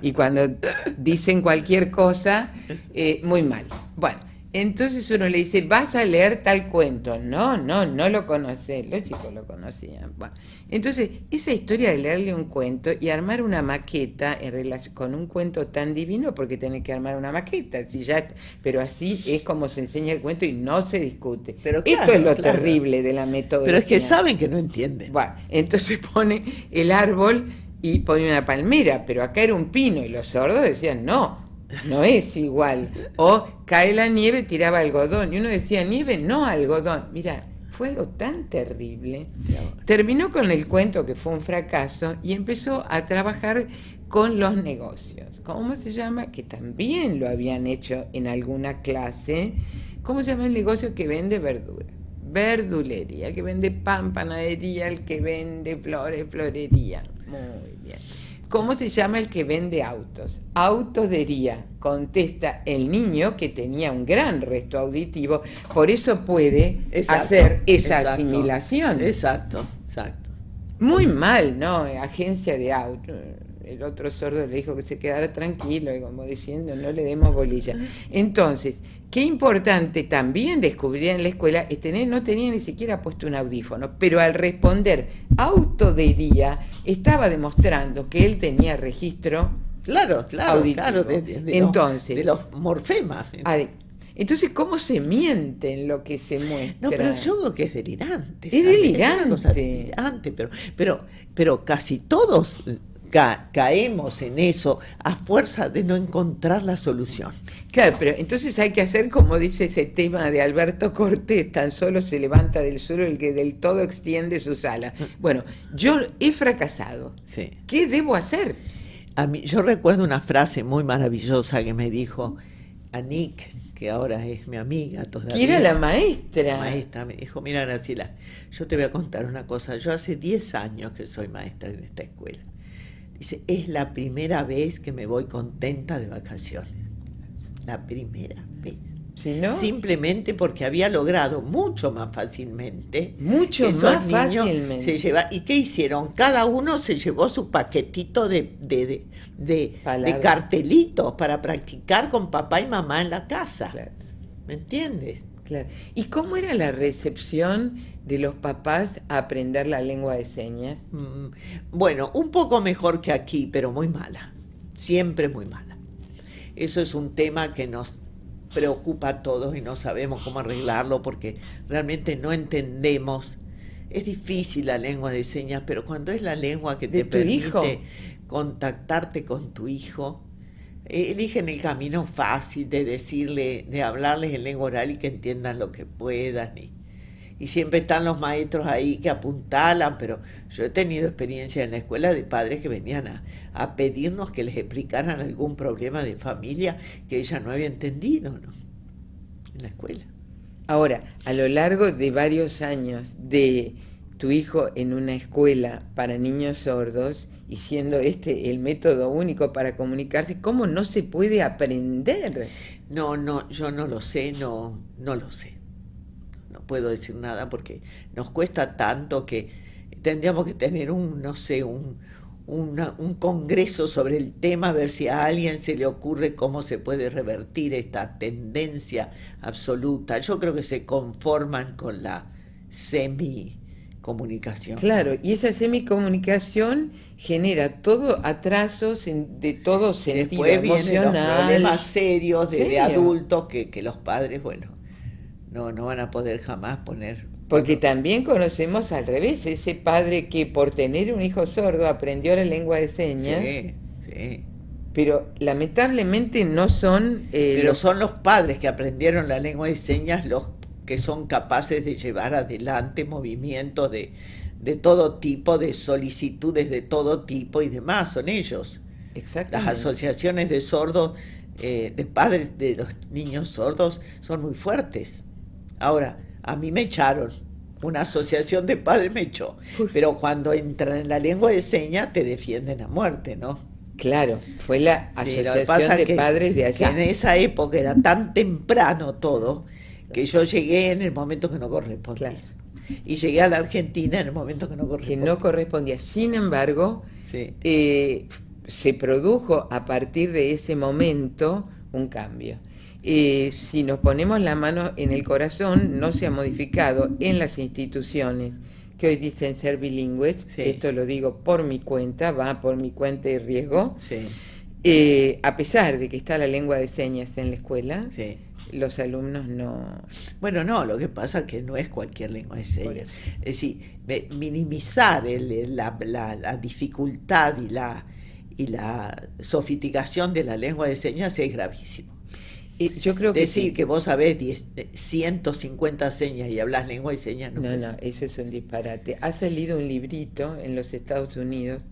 Speaker 1: y cuando dicen cualquier cosa, muy mal. Bueno, entonces uno le dice, vas a leer tal cuento. No lo conocés. Los chicos lo conocían. Bueno, entonces, esa historia de leerle un cuento y armar una maqueta en relación con un cuento tan divino, porque tenés que armar una maqueta, pero así es como se enseña el cuento y no se discute. Pero claro, esto es lo terrible de la metodología.
Speaker 2: Pero es que saben que no entienden.
Speaker 1: Bueno, entonces pone el árbol y pone una palmera, pero acá era un pino y los sordos decían, no es igual. O cae la nieve, tiraba algodón. Y uno decía, nieve, no algodón. Mira, fue algo tan terrible. Terminó con el cuento, que fue un fracaso, y empezó a trabajar con los negocios. ¿Cómo se llama? Que también lo habían hecho en alguna clase. ¿Cómo se llama el negocio que vende verdura? Verdulería. El que vende pan, panadería. El que vende flores, florería. Muy bien. ¿Cómo se llama el que vende autos? Autodería, contesta el niño, que tenía un gran resto auditivo, por eso puede hacer esa asimilación.
Speaker 2: Exacto.
Speaker 1: Muy mal, ¿no? Agencia de autos. El otro sordo le dijo que se quedara tranquilo, y como diciendo, no le demos bolilla. Entonces, qué importante también descubrir en la escuela es no tenía ni siquiera puesto un audífono, pero al responder autodería estaba demostrando que él tenía registro auditivo. Entonces,
Speaker 2: de los morfemas.
Speaker 1: Entonces, ¿cómo se miente en lo que se muestra?
Speaker 2: No, pero yo creo que es delirante.
Speaker 1: Es delirante.
Speaker 2: Es una cosa delirante, pero casi todos caemos en eso a fuerza de no encontrar la solución.
Speaker 1: Claro, pero entonces hay que hacer como dice ese tema de Alberto Cortés, tan solo se levanta del suelo el que del todo extiende sus alas. Bueno, yo he fracasado.
Speaker 2: Sí.
Speaker 1: ¿Qué debo hacer?
Speaker 2: Yo recuerdo una frase muy maravillosa que me dijo Anik, que ahora es mi amiga todavía.
Speaker 1: Que era la maestra.
Speaker 2: La maestra me dijo, mira, Graciela, yo te voy a contar una cosa. Yo hace 10 años que soy maestra en esta escuela. Dice, es la primera vez que me voy contenta de vacaciones. La primera vez.
Speaker 1: ¿Sí, no?
Speaker 2: Simplemente porque había logrado mucho más fácilmente.
Speaker 1: Mucho más fácilmente.
Speaker 2: ¿Y qué hicieron? Cada uno se llevó su paquetito de cartelitos para practicar con papá y mamá en la casa.
Speaker 1: Claro.
Speaker 2: ¿Me entiendes?
Speaker 1: Claro. ¿Y cómo era la recepción de los papás a aprender la lengua de señas?
Speaker 2: Bueno, un poco mejor que aquí, pero muy mala. Siempre muy mala. Eso es un tema que nos preocupa a todos y no sabemos cómo arreglarlo porque realmente no entendemos. Es difícil la lengua de señas, pero cuando es la lengua que te permite contactarte con tu hijo, eligen el camino fácil de decirle, de hablarles en lengua oral y que entiendan lo que puedan. y siempre están los maestros ahí que apuntalan, pero yo he tenido experiencia en la escuela de padres que venían a pedirnos que les explicaran algún problema de familia que ella no había entendido, ¿no? En la escuela.
Speaker 1: Ahora, a lo largo de varios años de tu hijo en una escuela para niños sordos y siendo este el método único para comunicarse, ¿cómo no se puede aprender?
Speaker 2: No, yo no lo sé, no lo sé. No puedo decir nada porque nos cuesta tanto que tendríamos que tener no sé, un congreso sobre el tema, a ver si a alguien se le ocurre cómo se puede revertir esta tendencia absoluta. Yo creo que se conforman con la semicomunicación.
Speaker 1: Claro, y esa semicomunicación genera todo atrasos de todo sentido
Speaker 2: después vienen los
Speaker 1: emocional.
Speaker 2: problemas serios de
Speaker 1: ¿Serio?
Speaker 2: adultos que los padres, bueno, no van a poder jamás poner.
Speaker 1: Porque también conocemos al revés, ese padre que por tener un hijo sordo aprendió la lengua de señas,
Speaker 2: Sí.
Speaker 1: pero lamentablemente no son...
Speaker 2: Pero son los padres que aprendieron la lengua de señas los que son capaces de llevar adelante movimientos de todo tipo, de solicitudes de todo tipo y demás, son ellos.
Speaker 1: Exactamente.
Speaker 2: Las asociaciones de sordos, de padres de los niños sordos, son muy fuertes. Ahora, a mí me echaron, una asociación de padres me echó, pero cuando entran en la lengua de señas te defienden a muerte, ¿no?
Speaker 1: Claro, fue la
Speaker 2: Sí, lo que
Speaker 1: asociación
Speaker 2: pasa
Speaker 1: de
Speaker 2: que
Speaker 1: padres de allá.
Speaker 2: en esa época era tan temprano todo que yo llegué en el momento que no correspondía.
Speaker 1: Claro.
Speaker 2: Y llegué a la Argentina en el momento que no
Speaker 1: Que
Speaker 2: correspondía.
Speaker 1: no correspondía. Sin embargo,
Speaker 2: Sí.
Speaker 1: Se produjo a partir de ese momento un cambio. Si nos ponemos la mano en el corazón, no se ha modificado en las instituciones que hoy dicen ser bilingües,
Speaker 2: Sí.
Speaker 1: esto lo digo por mi cuenta, va por mi cuenta y riesgo,
Speaker 2: Sí,
Speaker 1: a pesar de que está la lengua de señas en la escuela,
Speaker 2: sí.
Speaker 1: los alumnos no...
Speaker 2: Bueno, no, lo que pasa es que no es cualquier lengua de
Speaker 1: Por
Speaker 2: señas.
Speaker 1: eso.
Speaker 2: Es decir, minimizar la dificultad y la sofisticación de la lengua de señas es gravísimo.
Speaker 1: Yo creo que
Speaker 2: Decir
Speaker 1: sí.
Speaker 2: que vos sabés 150 señas y hablas lengua de señas,
Speaker 1: No, eso es un disparate. Ha salido un librito en los Estados Unidos,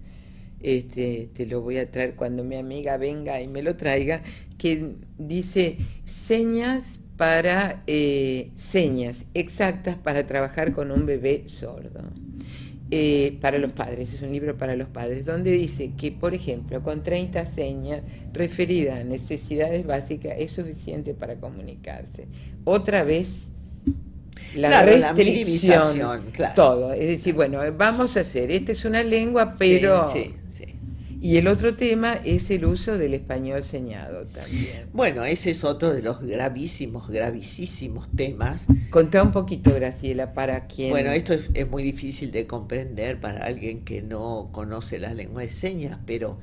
Speaker 1: te lo voy a traer cuando mi amiga venga y me lo traiga, que dice señas señas exactas para trabajar con un bebé sordo. Para los padres, es un libro para los padres, donde dice que, por ejemplo, con 30 señas referidas a necesidades básicas es suficiente para comunicarse. Otra vez, la
Speaker 2: Claro, la
Speaker 1: restricción,
Speaker 2: minimización, claro.
Speaker 1: todo. Es decir, bueno, vamos a hacer, esta es una lengua, pero...
Speaker 2: Sí.
Speaker 1: Y el otro tema es el uso del español señado también.
Speaker 2: Bueno, ese es otro de los gravísimos temas.
Speaker 1: Contá un poquito, Graciela, para quien...
Speaker 2: Bueno, esto es muy difícil de comprender para alguien que no conoce la lengua de señas, pero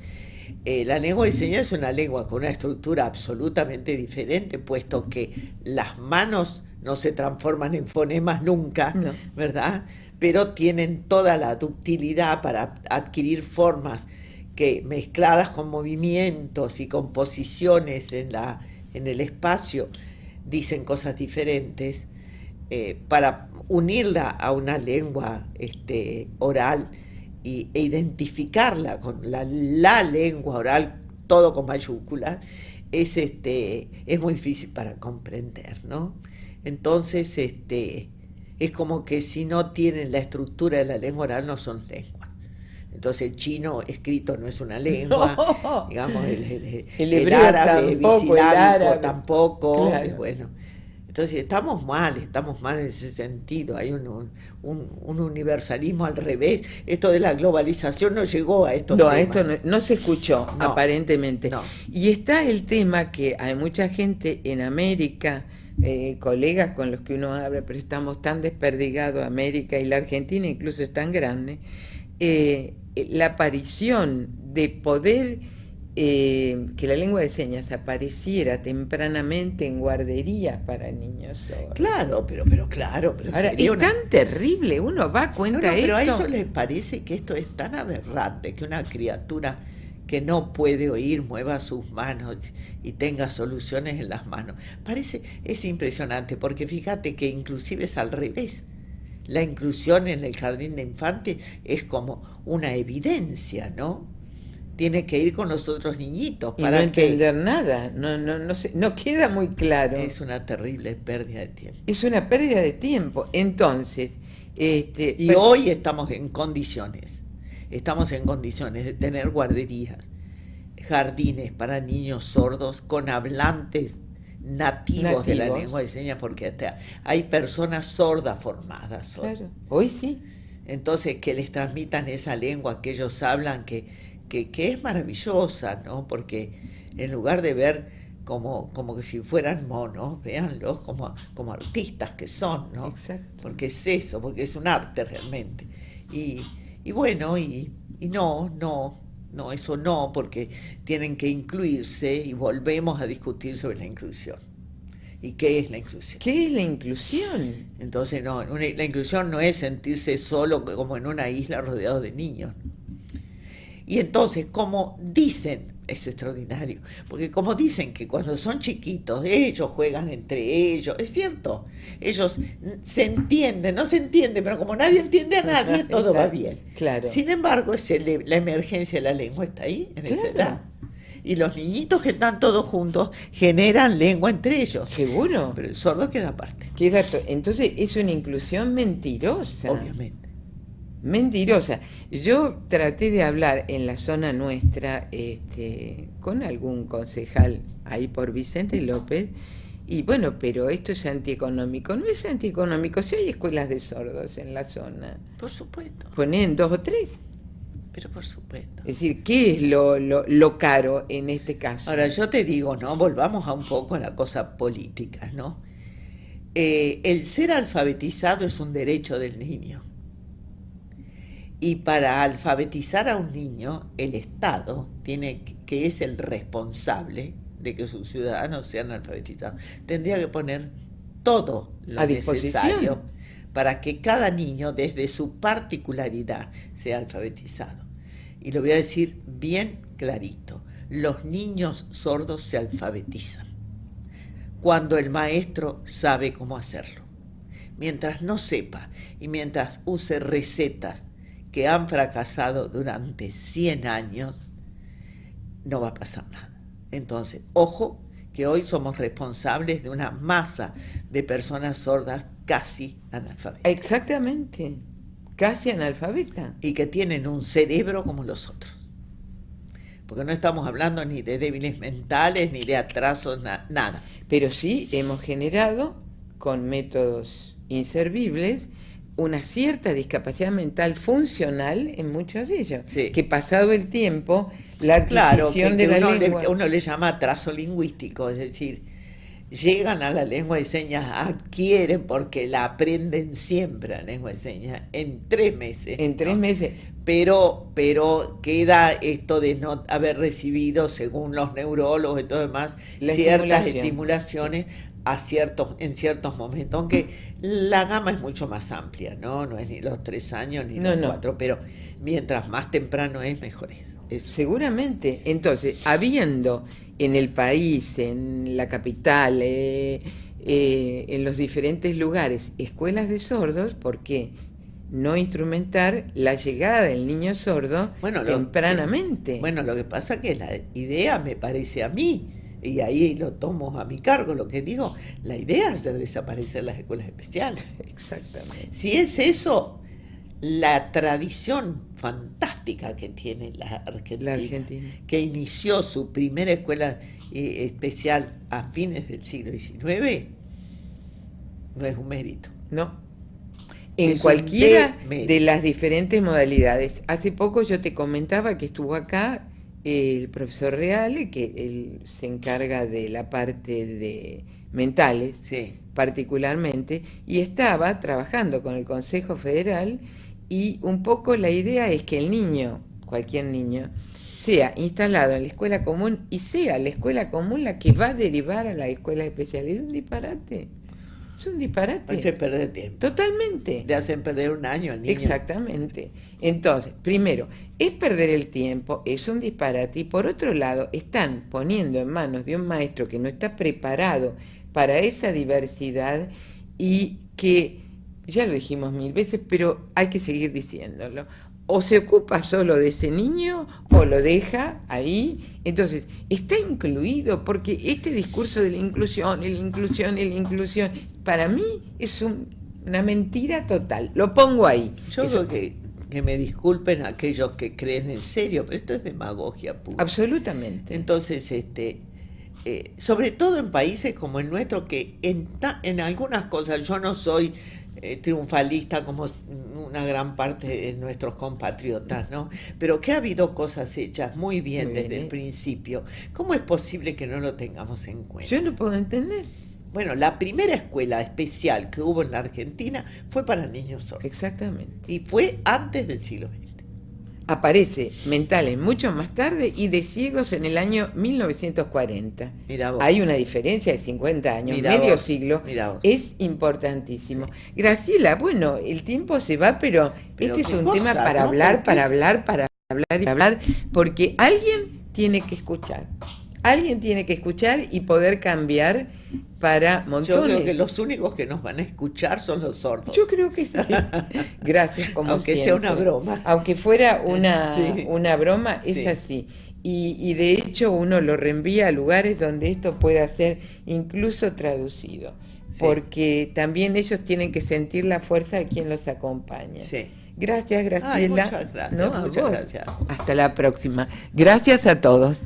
Speaker 2: la lengua de señas es una lengua con una estructura absolutamente diferente, puesto que las manos no se transforman en fonemas nunca,
Speaker 1: No.
Speaker 2: ¿verdad? Pero tienen toda la ductilidad para adquirir formas que mezcladas con movimientos y con posiciones en el espacio dicen cosas diferentes, para unirla a una lengua oral e identificarla con la lengua oral, todo con mayúsculas, es muy difícil para comprender, ¿no? Entonces, es como que si no tienen la estructura de la lengua oral, no son lenguas. Entonces el chino escrito no es una lengua,
Speaker 1: No.
Speaker 2: digamos,
Speaker 1: El hebreo
Speaker 2: árabe
Speaker 1: tampoco,
Speaker 2: bisilábico
Speaker 1: el árabe.
Speaker 2: tampoco,
Speaker 1: Claro.
Speaker 2: bueno. Entonces estamos mal en ese sentido, hay un universalismo al revés, esto de la globalización no llegó a estos
Speaker 1: No,
Speaker 2: temas.
Speaker 1: esto no se escuchó,
Speaker 2: No,
Speaker 1: aparentemente.
Speaker 2: no.
Speaker 1: Y está el tema que hay mucha gente en América, colegas con los que uno habla, pero estamos tan desperdigados, América y la Argentina incluso es tan grande, la aparición de poder que la lengua de señas apareciera tempranamente en guarderías para niños sordos.
Speaker 2: Claro, pero claro, pero
Speaker 1: Ahora,
Speaker 2: sería
Speaker 1: es tan terrible, uno va a cuenta
Speaker 2: pero a
Speaker 1: eso.
Speaker 2: ellos les parece que esto es tan aberrante que una criatura que no puede oír mueva sus manos y tenga soluciones en las manos. Es impresionante, porque fíjate que inclusive es al revés. la inclusión en el jardín de infantes es como una evidencia, ¿no? Tiene que ir con los otros niñitos
Speaker 1: Y
Speaker 2: para
Speaker 1: no entender nada, no queda muy claro.
Speaker 2: Es una terrible pérdida de tiempo.
Speaker 1: Es una pérdida de tiempo. Entonces,
Speaker 2: y hoy estamos en condiciones de tener guarderías, jardines para niños sordos con hablantes nativos de la lengua de señas, porque hasta hay personas sordas formadas.
Speaker 1: Claro, hoy sí.
Speaker 2: Entonces, que les transmitan esa lengua que ellos hablan, que es maravillosa, ¿no? Porque en lugar de ver como que si fueran monos, véanlos como artistas que son, ¿no?
Speaker 1: Exacto.
Speaker 2: Porque es eso, porque es un arte realmente. Y bueno, no, eso no, porque tienen que incluirse y volvemos a discutir sobre la inclusión. ¿Y qué es la inclusión?
Speaker 1: ¿Qué es la inclusión?
Speaker 2: Entonces, la inclusión no es sentirse solo como en una isla rodeado de niños. Y entonces, como dicen, es extraordinario, porque como dicen que cuando son chiquitos, ellos juegan entre ellos, es cierto, ellos no se entienden, pero como nadie entiende a nadie, todo va bien.
Speaker 1: Claro.
Speaker 2: Sin embargo, la emergencia de la lengua está ahí, en esa edad. Y los niñitos que están todos juntos generan lengua entre ellos.
Speaker 1: ¿Seguro?
Speaker 2: Pero el sordo queda aparte.
Speaker 1: Entonces es una inclusión mentirosa.
Speaker 2: Obviamente.
Speaker 1: Mentirosa. Yo traté de hablar en la zona nuestra con algún concejal ahí por Vicente López, y bueno, pero esto es antieconómico. No es antieconómico, si hay escuelas de sordos en la zona.
Speaker 2: Por supuesto.
Speaker 1: Ponen 2 o 3.
Speaker 2: Pero por supuesto.
Speaker 1: Es decir, ¿qué es lo caro en este caso?
Speaker 2: Ahora, yo te digo, ¿no? Volvamos a un poco a la cosa política, ¿no? El ser alfabetizado es un derecho del niño. Y para alfabetizar a un niño, el Estado que es el responsable de que sus ciudadanos sean alfabetizados, tendría que poner todo lo necesario para que cada niño, desde su particularidad, sea alfabetizado. Y lo voy a decir bien clarito: los niños sordos se alfabetizan cuando el maestro sabe cómo hacerlo. Mientras no sepa y mientras use recetas que han fracasado durante 100 años, no va a pasar nada. Entonces, ojo, que hoy somos responsables de una masa de personas sordas casi analfabetas.
Speaker 1: Exactamente, casi analfabetas.
Speaker 2: Y que tienen un cerebro como los otros. Porque no estamos hablando ni de débiles mentales, ni de atrasos, nada.
Speaker 1: Pero sí hemos generado, con métodos inservibles, una cierta discapacidad mental funcional en muchos de ellos,
Speaker 2: sí.
Speaker 1: Que pasado el tiempo, la adquisición de la lengua...
Speaker 2: Uno le llama atraso lingüístico, es decir, llegan a la lengua de señas, adquieren, porque la aprenden siempre la lengua de señas, en 3 meses.
Speaker 1: En 3 meses.
Speaker 2: Pero queda esto de no haber recibido, según los neurólogos y todo demás, ciertas estimulaciones en ciertos momentos, aunque la gama es mucho más amplia, no es ni los 3 años ni los 4, pero mientras más temprano es, mejor es. Eso.
Speaker 1: Seguramente. Entonces, habiendo en el país, en la capital, en los diferentes lugares, escuelas de sordos, ¿por qué no instrumentar la llegada del niño sordo tempranamente?
Speaker 2: Bueno, lo que pasa es que la idea, me parece a mí, y ahí lo tomo a mi cargo, lo que digo, la idea es hacer desaparecer las escuelas especiales.
Speaker 1: Exactamente.
Speaker 2: Si es eso, la tradición fantástica que tiene la Argentina, que inició su primera escuela especial a fines del siglo XIX, no es un mérito.
Speaker 1: No. En cualquiera de las diferentes modalidades. Hace poco yo te comentaba que estuvo acá el profesor Reale, que él se encarga de la parte de mentales, particularmente, y estaba trabajando con el Consejo Federal, y un poco la idea es que el niño, cualquier niño, sea instalado en la escuela común y sea la escuela común la que va a derivar a la escuela especial. Es un disparate. Es un disparate.
Speaker 2: Hace perder tiempo.
Speaker 1: Totalmente.
Speaker 2: Le hacen perder un año al niño.
Speaker 1: Exactamente. Entonces, primero, es perder el tiempo, es un disparate, y por otro lado, están poniendo en manos de un maestro que no está preparado para esa diversidad y que ya lo dijimos 1000 veces, pero hay que seguir diciéndolo. O se ocupa solo de ese niño o lo deja ahí. Entonces, está incluido, porque este discurso de la inclusión, para mí es una mentira total. Lo pongo ahí.
Speaker 2: Yo creo que me disculpen aquellos que creen en serio, pero esto es demagogia pura.
Speaker 1: Absolutamente.
Speaker 2: Entonces, sobre todo en países como el nuestro, que en algunas cosas yo no soy triunfalista como una gran parte de nuestros compatriotas, ¿no? Pero que ha habido cosas hechas muy bien desde el principio. ¿Cómo es posible que no lo tengamos en cuenta?
Speaker 1: Yo no puedo entender.
Speaker 2: Bueno, la primera escuela especial que hubo en la Argentina fue para niños sordos.
Speaker 1: Exactamente.
Speaker 2: Y fue antes del siglo XX.
Speaker 1: Aparece Mentales mucho más tarde y de ciegos en el año 1940.
Speaker 2: Mirá vos.
Speaker 1: Hay una diferencia de 50 años,
Speaker 2: Mirá
Speaker 1: medio
Speaker 2: vos,
Speaker 1: siglo.
Speaker 2: mirá vos.
Speaker 1: Es importantísimo.
Speaker 2: Sí.
Speaker 1: Graciela, bueno, el tiempo se va, pero este es un tema para hablar, para hablar, porque alguien tiene que escuchar. Alguien tiene que escuchar y poder cambiar para montones.
Speaker 2: Yo creo que los únicos que nos van a escuchar son los sordos.
Speaker 1: Yo creo que sí. Gracias, como
Speaker 2: aunque
Speaker 1: siempre.
Speaker 2: sea una broma.
Speaker 1: Aunque fuera una,
Speaker 2: Sí.
Speaker 1: una broma, es
Speaker 2: Sí.
Speaker 1: así. Y de hecho uno lo reenvía a lugares donde esto pueda ser incluso traducido.
Speaker 2: Sí.
Speaker 1: Porque también ellos tienen que sentir la fuerza de quien los acompaña.
Speaker 2: Sí.
Speaker 1: Gracias, Graciela.
Speaker 2: Ay, muchas gracias,
Speaker 1: No, a
Speaker 2: muchas
Speaker 1: vos.
Speaker 2: gracias.
Speaker 1: Hasta la próxima. Gracias a todos.